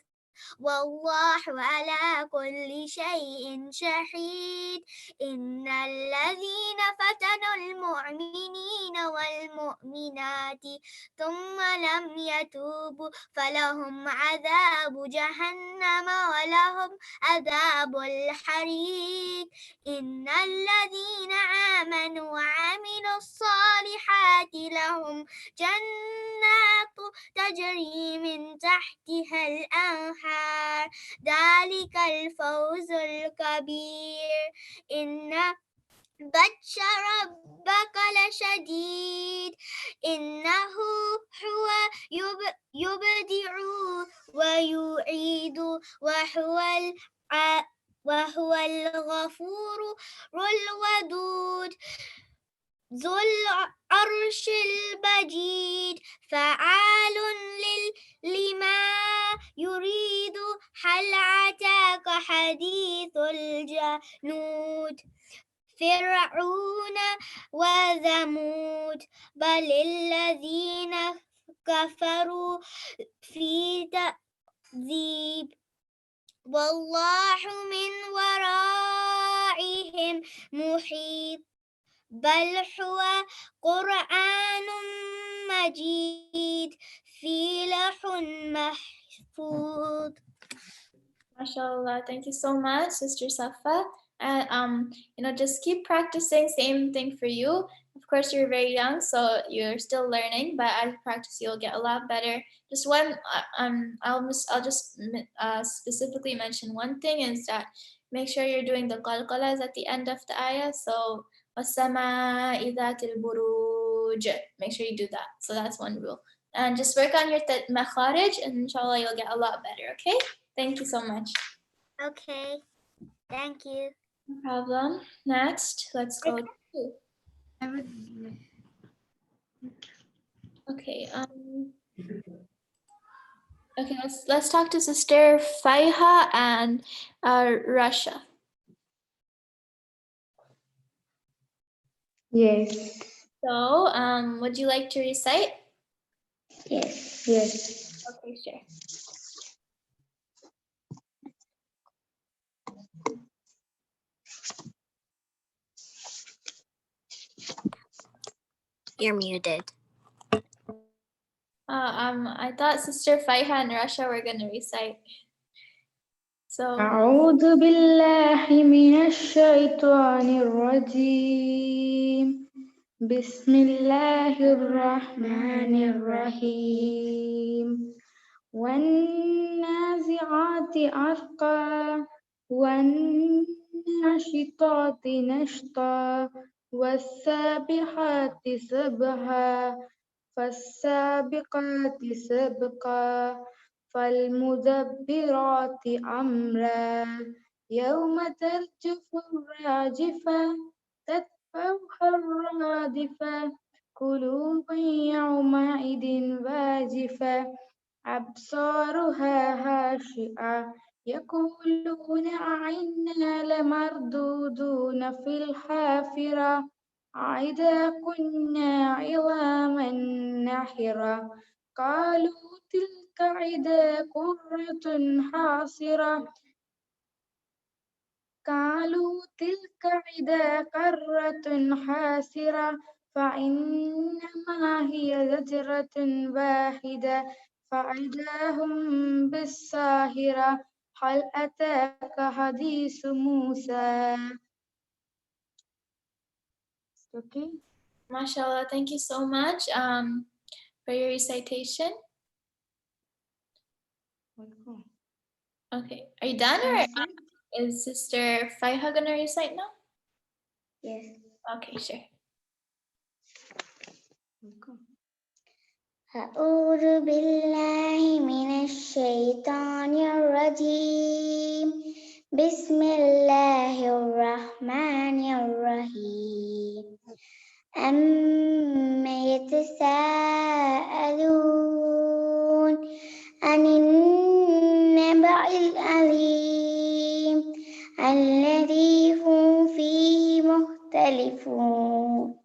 والله على كل شيء شهيد. إن الذين فتنوا المؤمنين والمؤمنات ثم لم يتوبوا فلهم عذاب جهنم ولهم عذاب الحريق. إن الذين آمنوا وعملوا الصالحات لهم جنات تجري من تحتها الأنهار ذلك الفوز الكبير. إن بطش ربك لشديد إنه هو يبدع ويعيد وهو الغفور الودود ذو العرش المجيد فعال لما يريد. هل أتاك حديث الجنود فرعون وثمود بل الذين كفروا في تكذيب والله من ورائهم محيط بل هو قرآن مجيد في لوح محفوظ. MashaAllah. Thank you so much, Sister Safa. And just keep practicing. Same thing for you. Of course, you're very young, so you're still learning. But as you practice, you'll get a lot better. Just one. I'll just specifically mention one thing is that make sure you're doing the qalqalas at the end of the ayah. So وَالسَّمَاءِ ذَاتِ الْبُرُوجِ. Make sure you do that. So that's one rule. And just work on your makharij, and inshallah you'll get a lot better. Okay. Thank you so much. Okay, thank you. No problem. Next, let's go to. Okay. Okay. Let's talk to Sister Faiha and Rasha. Yes. So, would you like to recite? Yes. Yes. Okay, sure. You're muted. I thought Sister Faiha and Rasha were gonna recite. So. أعوذ بالله من الشيطان الرجيم بسم الله الرحمن الرحيم والنازعات غرقا والناشطات نشطا والسابحات سبحا فالسابقات سبقا فالمدبرات أمرا يوم ترجف الراجفة تتبعها الرادفة قلوب يومئذ واجفة أبصارها خاشعة يقولون أئنا لمردودون في الحافرة أئذا كنا عظاما نخرة قالوا تلك إذا كرة خاسرة قالوا تلك إذا كرة خاسرة فإنما هي زجرة واحدة فإذا هم بالساهرة هل أتاك حديث موسى Okay. MashaAllah, thank you so much for your recitation. Welcome. Okay, are you done or is Sister Faiha gonna recite now? Yes. Okay, sure. Welcome. أعوذ بالله من الشيطان الرجيم بسم الله الرحمن الرحيم أما يتساءلون عن النبأ العظيم الذي هم فيه مختلفون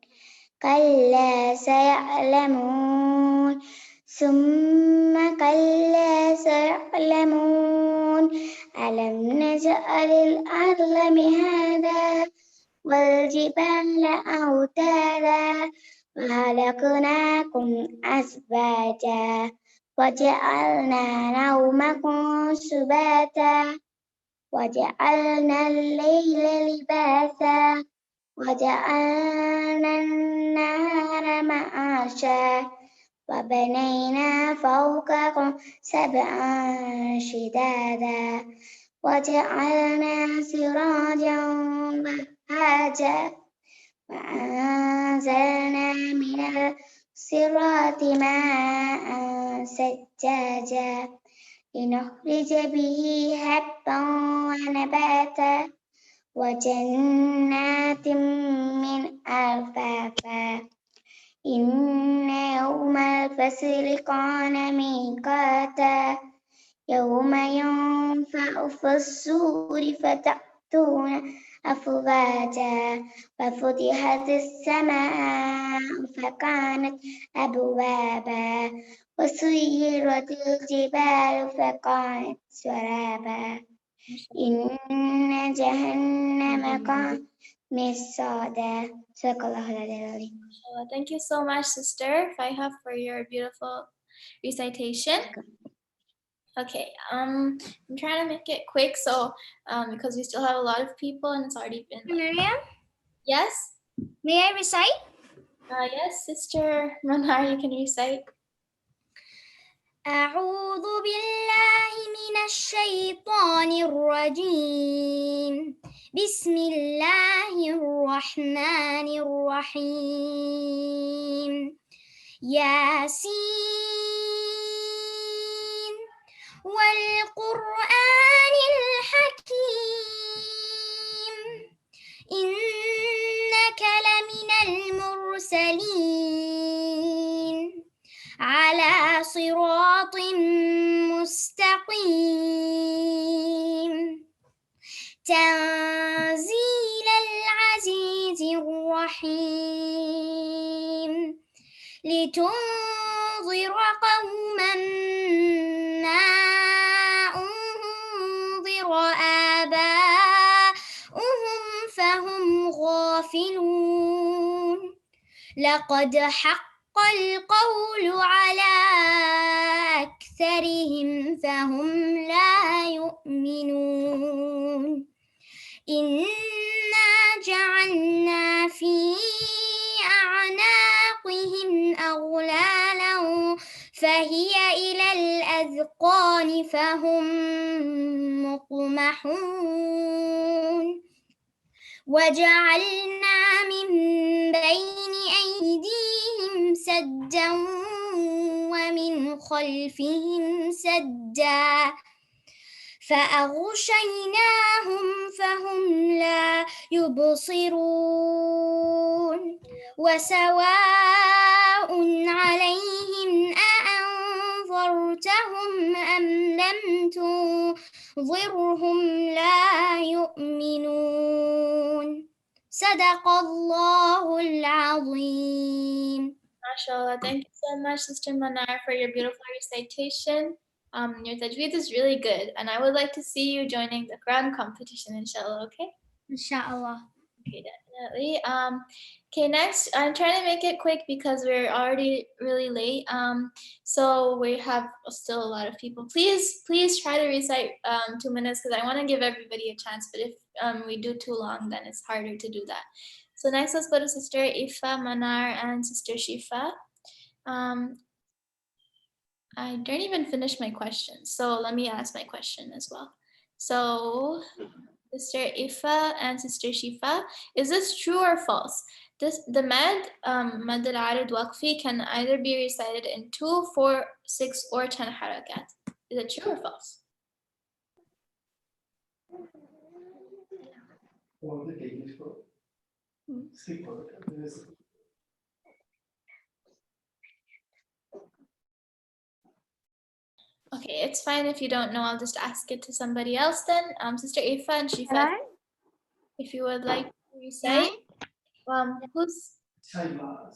كلا سيعلمون ثم كلا سيعلمون ألم نجعل الأرض مهادا والجبال أوتادا وخلقناكم أزواجا وجعلنا نومكم سباتا وجعلنا الليل لباسا وجعلنا النهار معاشا وبنينا فوقكم سبعا شدادا وجعلنا سراجا وهاجا وأنزلنا من الصراط ماء سجاجا لنخرج به حبا ونباتا وجنات من ألفافا إن يوم الفصل كان ميقاتا يوم ينفع في الصور فتأتون أفواجا وفتحت السماء فكانت أبوابا وسيرت الجبال فكانت سرابا إن جهنم كانت مرصادا صدق الله العظيم. Thank you so much, Sister Faiha, for your beautiful recitation. Okay, I'm trying to make it quick, so because we still have a lot of people and it's already been. Maryam, Yes. may I recite? Yes, Sister Manar, you can recite. أعوذ بالله من الشيطان الرجيم بسم الله الرحمن الرحيم ياسين والقرآن الحكيم إنك لمن المرسلين على صراط مستقيم تنزيل العزيز الرحيم لتنذر قوما ما أنذر آباؤهم فهم غافلون لقد حق القول على أكثرهم فهم لا يؤمنون إنا جعلنا في أعناقهم أغلالا فهي إلى الأذقان فهم مقمحون وجعلنا من بين أيديهم سدا ومن خلفهم سدا فأغشيناهم فهم لا يبصرون وسواء عليهم أأنذرتهم أم لم تنذرهم لا يؤمنون صدق الله العظيم. MashaAllah, thank you so much, Sister Manar, for your beautiful recitation. Your Tajweed is really good, and I would like to see you joining the Quran competition, inshallah, okay? Inshallah. Okay, definitely. Okay, next, I'm trying to make it quick because we're already really late. So we have still a lot of people. Please try to recite 2 minutes because I want to give everybody a chance, but if we do too long, then it's harder to do that. So next, let's go to Sister Ifa, Manar, and Sister Shifa. I didn't even finish my question, so let me ask my question as well. So, Sister Ifa and Sister Shifa, is this true or false? The Mad al-Arid Waqfi can either be recited in 2, 4, 6, or 10 harakat. Is it true or false? Okay, it's fine if you don't know. I'll just ask it to somebody else then. Sister Ifa and Shifa, if you would like to recite. Who's? Saima.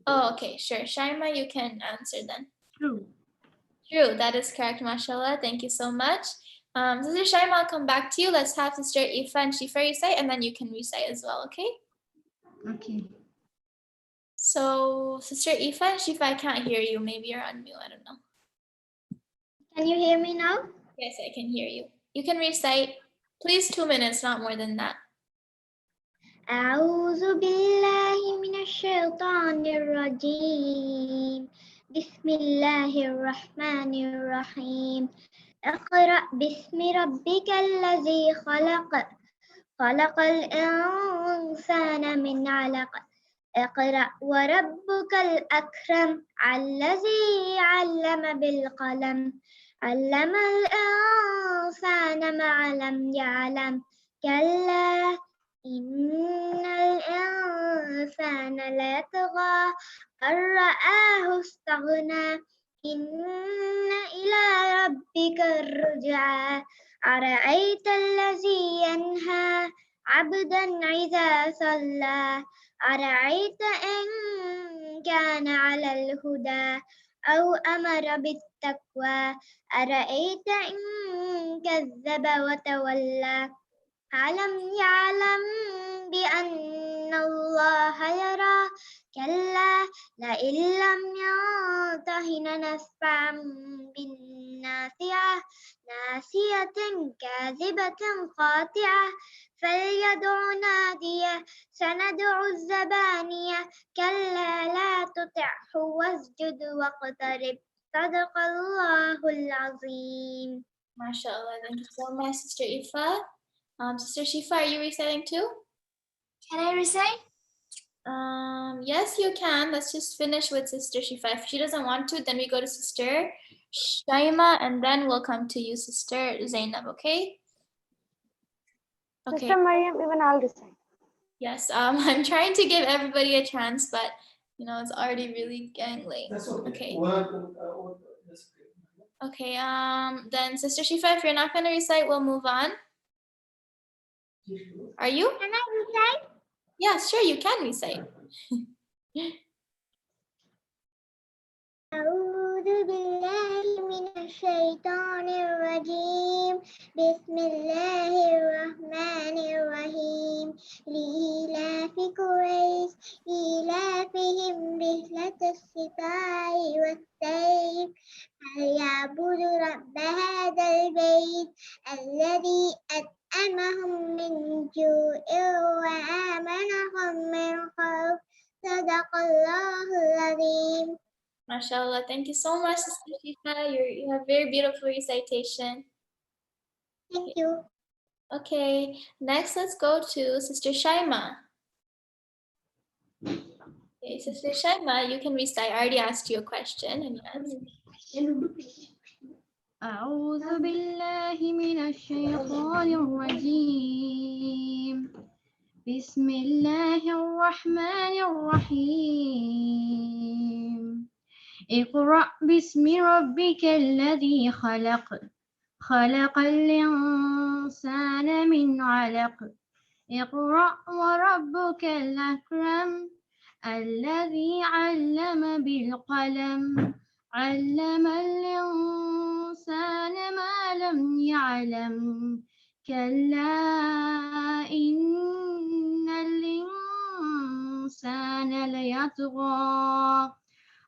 Oh, okay, sure. Shaima, you can answer then. True. True, that is correct, mashallah. Thank you so much. Sister Shaima, I'll come back to you. Let's have Sister Ifa and Shifa recite, and then you can recite as well, okay? Okay. So, Sister Ifa and Shifa, I can't hear you. Maybe you're on mute, I don't know. Can you hear me now? Yes, I can hear you. You can recite, please, 2 minutes, not more than that. أعوذ بالله من الشيطان الرجيم بسم الله الرحمن الرحيم اقرأ باسم ربك الذي خلق خلق الإنسان من علق اقرأ وربك الأكرم الذي علم بالقلم علم الإنسان ما لم يعلم كلا إن الإنسان ليطغى أن رآه استغنى إن إلى ربك الرجعى أرأيت الذي ينهى عبدا إذا صلى أرأيت إن كان على الهدى أو أمر بالتقوى أرأيت إن كذب وتولى ألم يعلم بأن الله يرى كلا لئن لم ينته لنسفعا بالناصية ناصية كاذبة خاطعة فليدع ناديه سندع الزبانية كلا لا تطعه واسجد واقترب صدق الله العظيم. MashaAllah, thank you so much, Sister Ifa. Sister Shifa, are you reciting too? Can I recite? Yes, you can. Let's just finish with Sister Shifa. If she doesn't want to, then we go to Sister Shaima, and then we'll come to you, Sister Zainab, okay? Okay. Sister Maryam, even I'll recite. Yes, I'm trying to give everybody a chance, but you know, it's already really getting late. That's okay. Okay. Okay, then Sister Shifa, if you're not gonna recite, we'll move on. Are you? Can I recite? Yeah, sure, you can recite. أعوذ بالله من الشيطان الرجيم بسم الله الرحمن الرحيم لإيلاف قريش إيلافهم رحلة الشتاء والصيف فليعبدوا رب هذا البيت الذي أطعمهم من جوع وآمنهم من خوف صدق الله العظيم. MashaAllah, thank you so much, Sister Shifa. You have very beautiful recitation. Thank you. Okay, next let's go to Sister Shaima. Okay, Sister Shaima, you can recite. I already asked you a question and you answered. أعوذ بالله من الشيطان الرجيم بسم الله الرحمن الرحيم اقرأ باسم ربك الذي خلق خلق الإنسان من علق اقرأ وربك الأكرم الذي علم بالقلم علم الإنسان ما لم يعلم كلا إن الإنسان ليطغى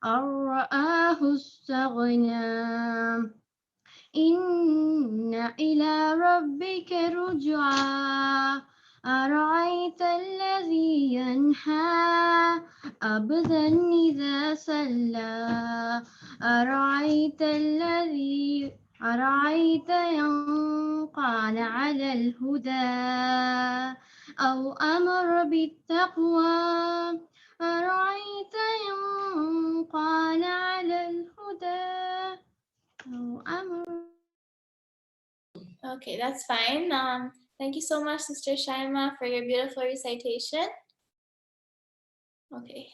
أن رآه استغنى إن إلى ربك رجعى أرأيت الذي ينهى عبدا إذا صلى أرأيت ينقال على الهدى أو أمر بالتقوى أرأيت ينقال على الهدى أو أمر. Okay, that's fine. Thank you so much, Sister Shaima, for your beautiful recitation. Okay.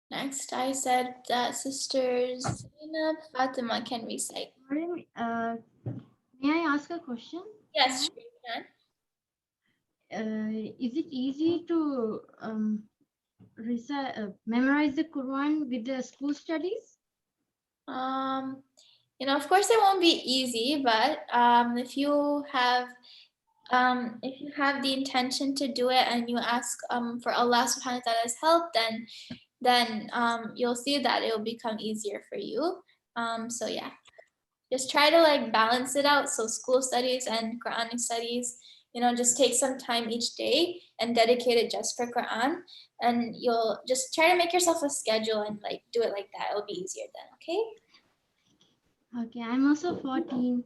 Next, I said that Sisters Zainab, Fatima can recite. May I ask a question? Yes, sure, you can. Is it easy to memorize the Quran with the school studies? Of course it won't be easy, but if you have the intention to do it and you ask for Allah subhanahu wa ta'ala's help, then you'll see that it will become easier for you. So yeah, just try to like balance it out. So school studies and Quranic studies, just take some time each day and dedicate it just for Quran. And you'll just try to make yourself a schedule and like do it like that. It'll be easier then, okay? Okay, I'm also 14.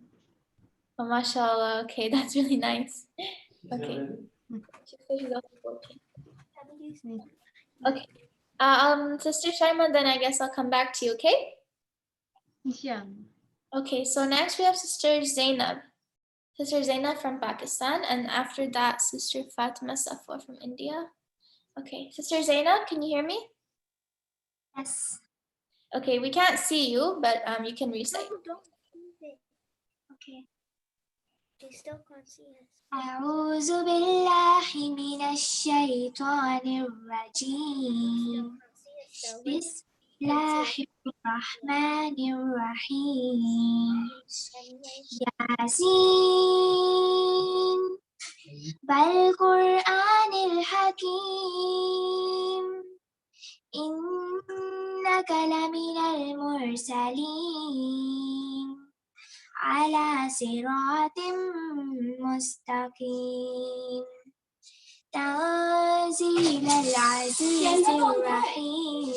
Oh, mashallah. Okay, that's really nice. Okay. She said she's also 14. Okay. Sister Shaima, then I guess I'll come back to you, okay? Inshallah. Okay, so next we have Sister Zainab. Sister Zainab from Pakistan, and after that, Sister Fatima Safwa from India. Okay, Sister Zainab, can you hear me? Yes. Okay, we can't see you, but you can recite. No, don't use it. Okay. They still can't see us. أعوذ بالله من الشيطان الرجيم. بسم الله الرحمن الرحيم. ياسين والقرآن الحكيم إنك لمن المرسلين على صراط مستقيم تنزيل العزيز الرحيم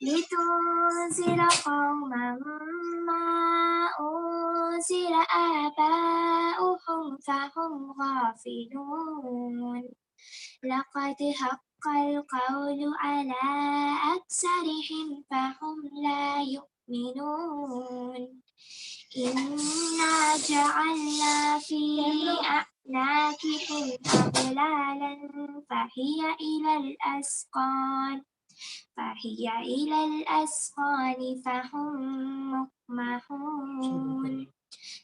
لتنذر قوما ما أنذر آباؤهم فهم غافلون لقد حق القول على أكثرهم فهم لا يؤمنون إنا جعلنا في أعناقهم أغلالا فهي إلى الأذقان فهم مقمحون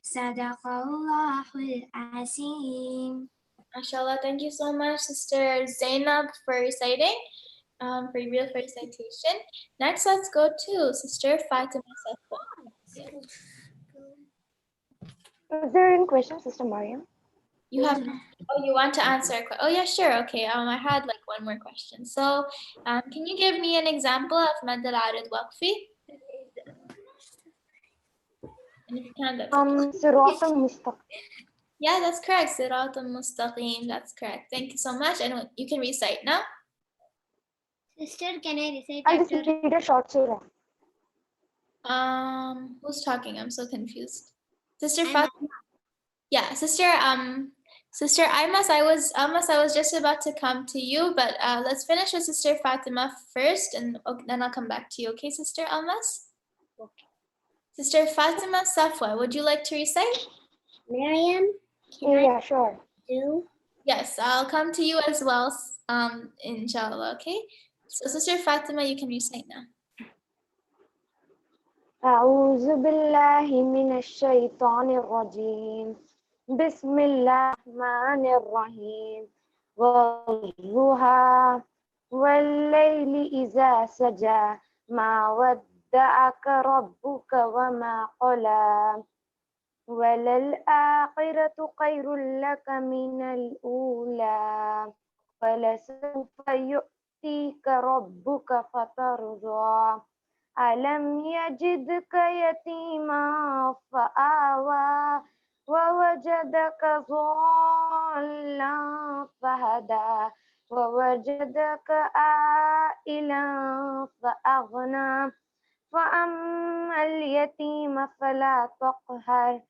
صدق الله العظيم. MashaAllah, thank you so much, Sister Zainab, for reciting, for your beautiful recitation. Next, let's go to Sister Fatima Safwa. Is there any question, Sister Maryam? You want to answer? Oh yeah, sure. Okay. I had like one more question. So, can you give me an example of Mad al-Arid Waqfi? And if you can, that's okay. Sirat al-Mustaqim. Yeah, that's correct. Sirat al-Mustaqim. That's correct. Thank you so much. And you can recite now. Sister, can I recite I'll just read a short surah. Who's talking? I'm so confused. Sister Fatima. Yeah, Sister Aymas, I was just about to come to you, but let's finish with Sister Fatima first, and then I'll come back to you. Okay, Sister Almas? Okay. Sister Fatima Safwa, would you like to recite? Maryam, Yeah, sure. do? Yes, I'll come to you as well, inshallah, okay? So Sister Fatima, you can recite now. أعوذ بالله من الشيطان الرجيم بسم الله الرحمن الرحيم والضحى والليل إذا سجى ما ودعك ربك وما قلى وللآخرة خير لك من الأولى ولسوف يؤتيك ربك فترضى ألم يجدك يتيما فآوى ووجدك ضالا ضالا فهدى ووجدك عائلا فأغنى فأما اليتيم فلا تقهر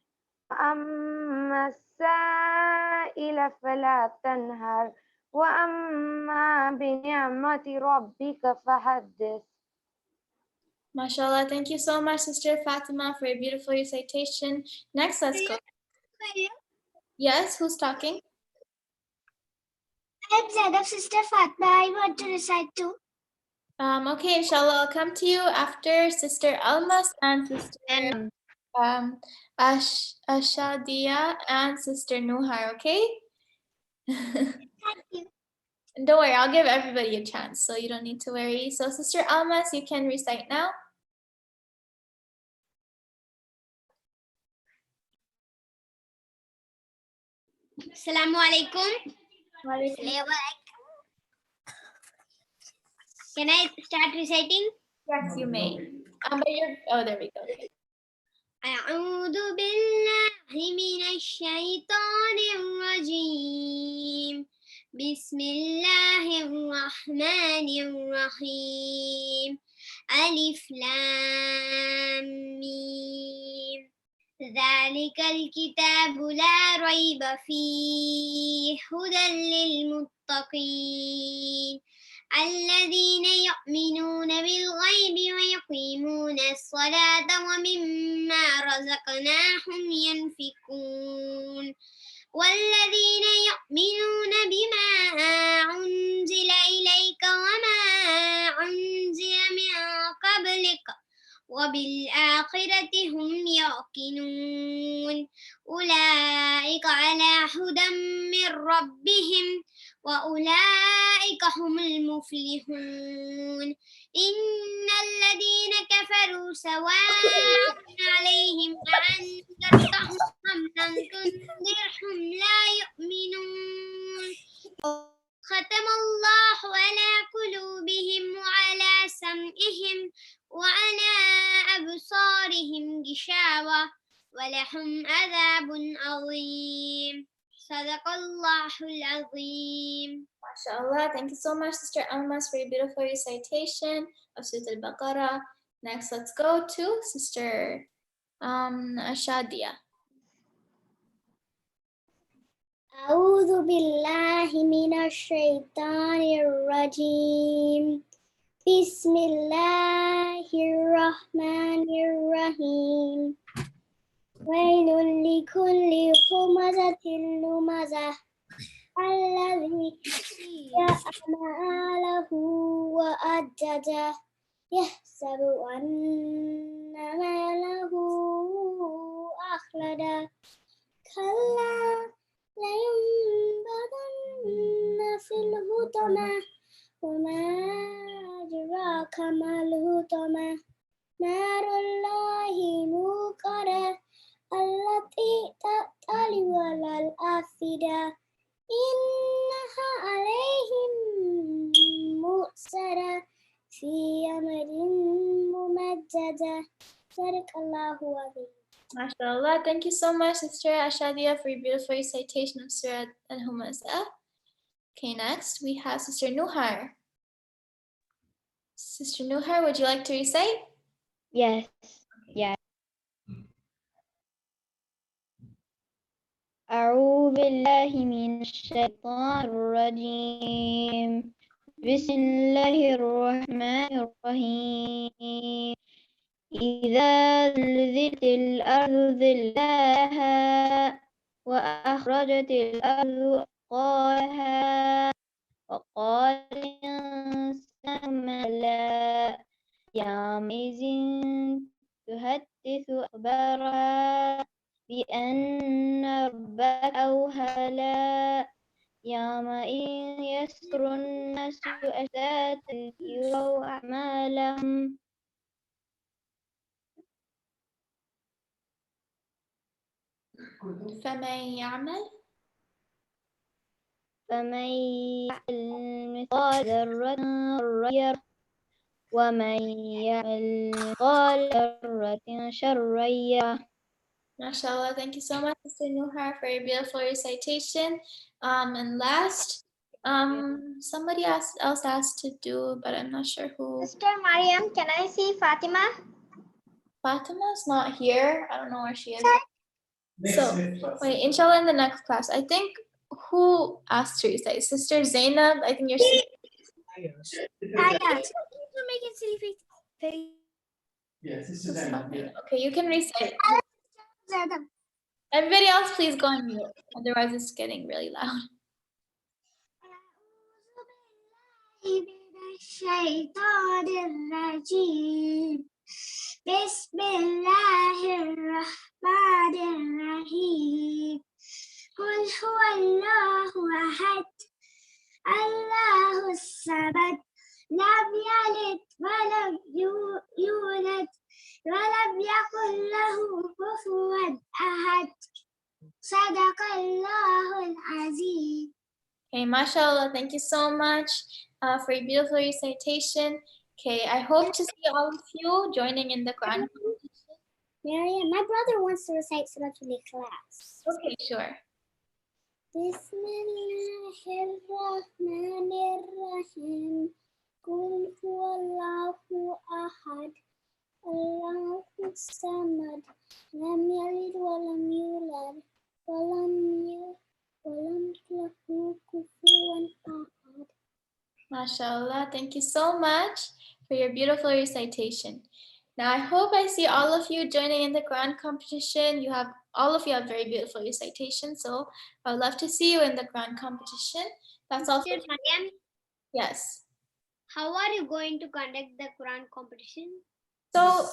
وأما السائل فلا تنهر وأما بنعمة ربك فحدث. MashaAllah. Thank you so much, Sister Fatima, for a beautiful recitation. Next, let's go. Yes, who's talking? I'm Zainab, Sister Fatma. I want to recite too. Okay, inshallah, I'll come to you after Sister Almas and Sister Ashadia and Sister Nuhar, okay? Thank you. Don't worry, I'll give everybody a chance, so you don't need to worry. So, Sister Almas, you can recite now. Assalamu alaikum. Can I start reciting? Yes, you may. But oh, there we go. أعوذ بالله من الشيطان الرجيم. بسم الله الرحمن الرحيم. ألف لام ميم. ذلك الكتاب لا ريب فيه هدى للمتقين الذين يؤمنون بالغيب ويقيمون الصلاة ومما رزقناهم ينفقون والذين يؤمنون بما أنزل إليك وما أنزل من قبلك وبالآخرة هم يوقنون أولئك على هدى من ربهم وأولئك هم المفلحون إن الذين كفروا سواء عليهم أأنذرتهم أم لم تنذرهم لا يؤمنون ختم الله على قلوبهم وعلى سمعهم وعلى أبصارهم غشاوة ولهم عذاب عظيم صدق الله العظيم. MashaAllah. Thank you so much, Sister Almas, for your beautiful recitation of Surah Al-Baqarah. Next, let's go to Sister Ashadia. أعوذ بالله من الشيطان الرجيم. بسم الله الرحمن الرحيم. ويل لكل همزة لمزة الذي جمع ماله وعدده يحسب أن ماله أخلده كلا لينبذن في الحطمة وما أدراك ما الحطمة نار الله الموقدة التي تطلع على الأفئدة إنها عليهم مؤصدة في أمد ممددة صدق الله العظيم. MashaAllah. Thank you so much, Sister Ashadia, for your beautiful recitation of Surah Al-Humazah. Okay, next we have Sister Nuhar. Sister Nuhar, would you like to recite? Yes. Yeah. أعوذ بالله من الشيطان الرجيم. بسم الله الرحمن الرحيم. إذا زلزلت الأرض زلزالها وأخرجت الأرض أثقالها وقال الإنسان ما لها يومئذ تحدث أخبارها بأن ربك أوحى لها يومئذ يصدر الناس أشتاتا ليروا أعمالهم فمن يعمل مثقال ذرة خيرا يره ومن يعمل مثقال ذرة شرا يره MashaAllah, thank you so much, Sister Nuhar, for your beautiful recitation. And last, somebody else asked to do, but I'm not sure who. Sister Maryam, can I see Fatima? Fatima's not here. I don't know where she is. Next So, class. wait, inshallah, in the next class, I think who asked to recite? Sister Zainab, I think your sister. Making silly face. Yes, this is Zainab, yeah. Okay, you can recite. Everybody else, please go on mute. Otherwise, it's getting really loud. الشيطان الرجيم بسم الله الرحمن الرحيم قل هو الله أحد الله الصمد لم يلد ولم يولد ولم يكن له كفوا أحد صدق الله العظيم. Okay, mashallah, thank you so much for your beautiful recitation. Okay, I hope to see all of you joining in the Quran competition. Maryam, my brother wants to recite Surah Al-Ikhlas. Okay, sure. Bismillahirrahmanirrahim. Qul huwallahu ahad. Allahu samad. Lam yalid wa lam yulad. Wa lam lahu kufuwan ahad. Mashallah, thank you so much for your beautiful recitation. Now, I hope I see all of you joining in the Quran competition. All of you have very beautiful recitations, so I would love to see you in the Quran competition. That's all. Sister Maryam, Yes. how are you going to conduct the Quran competition? So,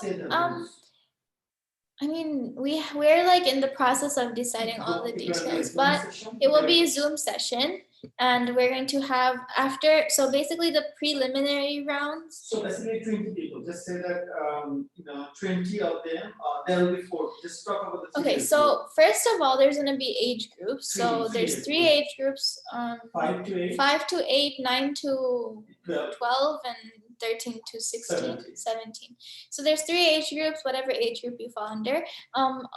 I mean, we're like in the process of deciding all the details, but it will be a Zoom session, and we're going to have so basically the preliminary rounds. So basically 20 people, just say that, 20 of them, there will be 4, just talk about the. Okay, so first of all, there's gonna be age groups. So there's 3 age groups, 5 to 8. 5 to 8, 9 to 12. 12, and 13 to 16, 17. So there's 3 age groups, whatever age group you fall under.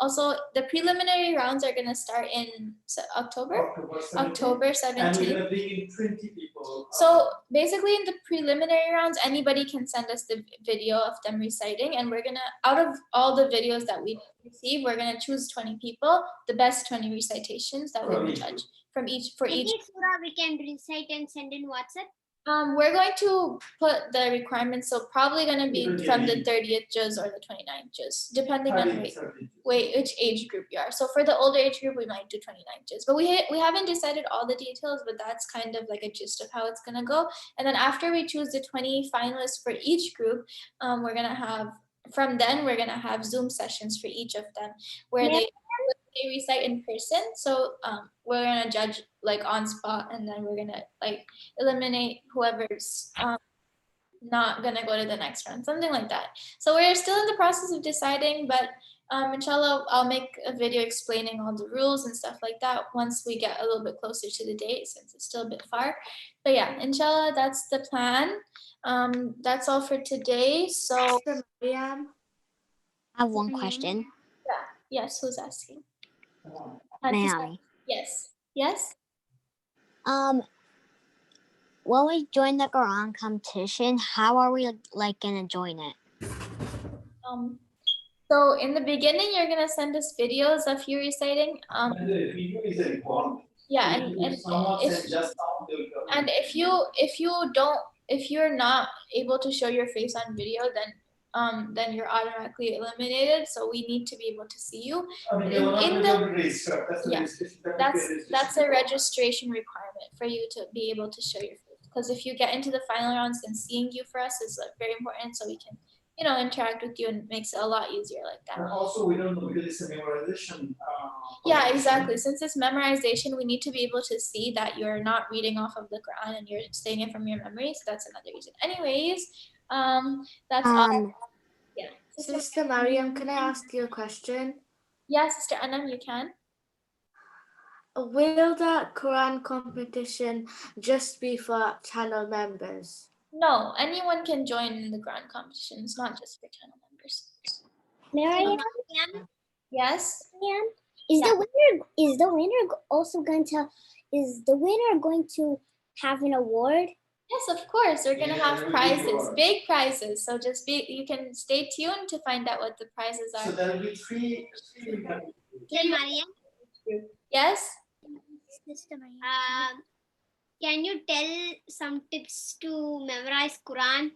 Also, the preliminary rounds are gonna start in October 17th. And we're gonna bring in 20 people. So basically in the preliminary rounds, anybody can send us the video of them reciting, and we're gonna, out of all the videos that we receive, we're gonna choose 20 people, the best 20 recitations that we will judge for each. Any surah we can recite and send in WhatsApp? We're going to put the requirements, so probably gonna be from the 30th juz or the 29th juz, depending on which age group you are. So for the older age group, we might do 29 juz, but we haven't decided all the details, but that's kind of like a gist of how it's gonna go. And then after we choose the 20 finalists for each group, we're gonna have Zoom sessions for each of them where they recite in person. So we're gonna judge like on spot, and then we're gonna like eliminate whoever's not gonna go to the next round, something like that. So we're still in the process of deciding, but inshallah, I'll make a video explaining all the rules and stuff like that once we get a little bit closer to the date, since it's still a bit far. But yeah, inshallah, that's the plan. That's all for today. So Maryam, I have one question. yes, who's asking? May I? Yes. When we join the Quran competition, how are we like gonna join it? So in the beginning, you're gonna send us videos of you reciting. And the video is a requirement. Yeah, and if you're not able to show your face on video, then you're automatically eliminated. So we need to be able to see you. That's a registration requirement for you to be able to show your face. Because if you get into the final rounds, then seeing you for us is very important, so we can, interact with you, and it makes it a lot easier like that. And also, we don't know because it's a memorization. Yeah, exactly. Since it's memorization, we need to be able to see that you're not reading off of the Quran and you're saying it from your memory. So that's another reason. Anyways, that's all. Yeah. Sister Maryam, can I ask you a question? Yeah, Sister Anam, you can. Will the Quran competition just be for channel members? No, anyone can join in the Quran competition. It's not just for channel members. Maryam, Yes. Ma'am, is Yeah. the winner also going to have an award? Yes, of course. We're gonna have Yeah, prizes, big prizes. So just you can stay tuned to find out what the prizes So are. there will be three. Maryam, Yes. Sister Maryam. can you tell some tips to memorize Quran?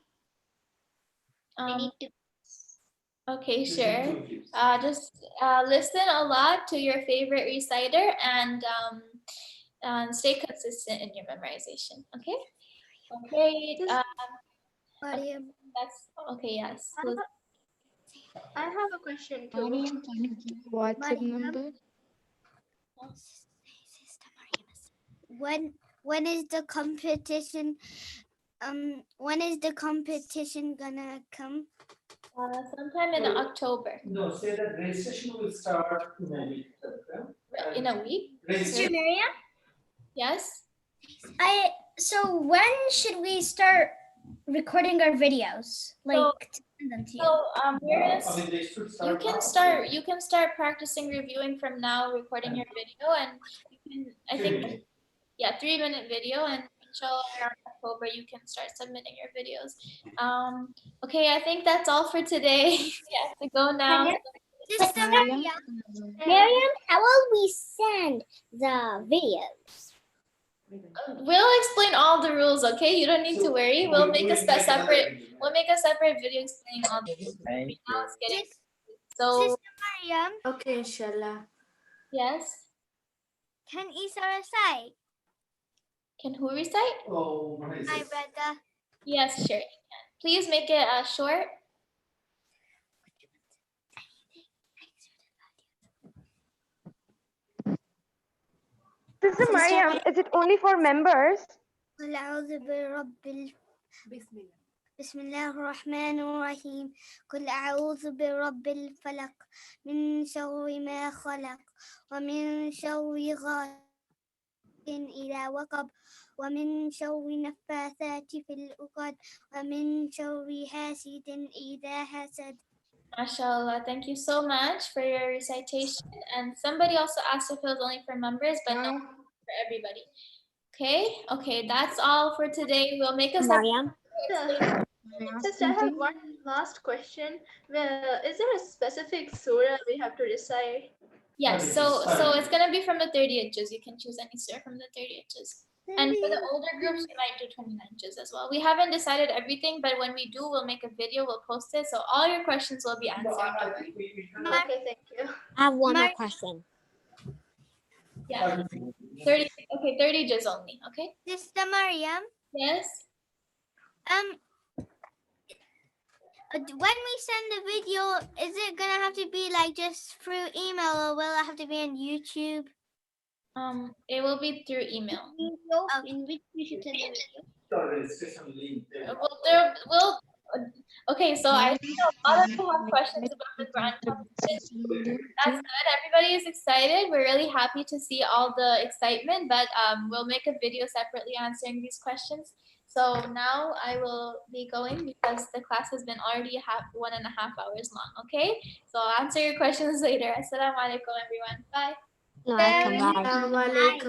Um, tips. okay, sure. Just listen a lot to your favorite reciter and stay consistent in your memorization. Okay. Okay. Maryam. That's okay. Yes. I have a question too. Maryam, can you give WhatsApp number? Sister Maryam. When is the competition? When is the competition gonna come? Sometime in October. No, say that registration will start in a week. Okay? In a week. Registration. Maryam, Yes. so when should we start recording our videos? So- to send them to you? So we're gonna. I mean, they should start. You can start. You can start practicing reviewing from now, recording your video, and you can. I think, yeah, 3-minute video, and inshallah around October you can start submitting your videos. Okay, I think that's all for today. You have to go now. Sister Maryam, Maryam, how will we send the videos? We'll explain all the rules. Okay, you don't need to worry. We'll make a separate. We'll make a separate video explaining all the rules. Right now it's getting so. Sister Maryam, Okay, inshallah. Yes. can Isa recite? Can who recite? Oh, what is My it? brother. Yes, sure. You can. Please make it short. Sister Maryam, is it only for members? قل أعوذ بسم الله الرحمن الرحيم قل أعوذ برب الفلق من شر ما خلق ومن شر غاسق إذا وقب ومن شر النفاثات في العقد ومن شر حاسد إذا حسد. MashaAllah. Thank you so much for your recitation. And somebody also asked if it was only for members, but no, for everybody. Okay, that's all for today. We'll make a Maryam, Just I have one last question. Is there a specific surah we have to recite? Yes, so it's gonna be from the 30 juz. You can choose any surah from the 30 juz. And for the older groups, we might do 29 juz as well. We haven't decided everything, but when we do, we'll make a video, we'll post it. So all your questions will be answered. I think we can. Okay, thank you. I have one more question. Yeah, 30, okay, 30 juz only, okay? Sister Maryam, Yes? when we send the video, is it gonna have to be like just through email or will it have to be on YouTube? It will be through email. In which we should send the video? Registration link. Okay, so I know a lot of you have questions about the Quran competition. That's good. Everybody is excited. We're really happy to see all the excitement, but we'll make a video separately answering these questions. So now I will be going because the class has been already 1.5 hours long. Okay, so I'll answer your questions later. Assalamu alaikum, everyone. Bye. Allah Hafiz, Maryam.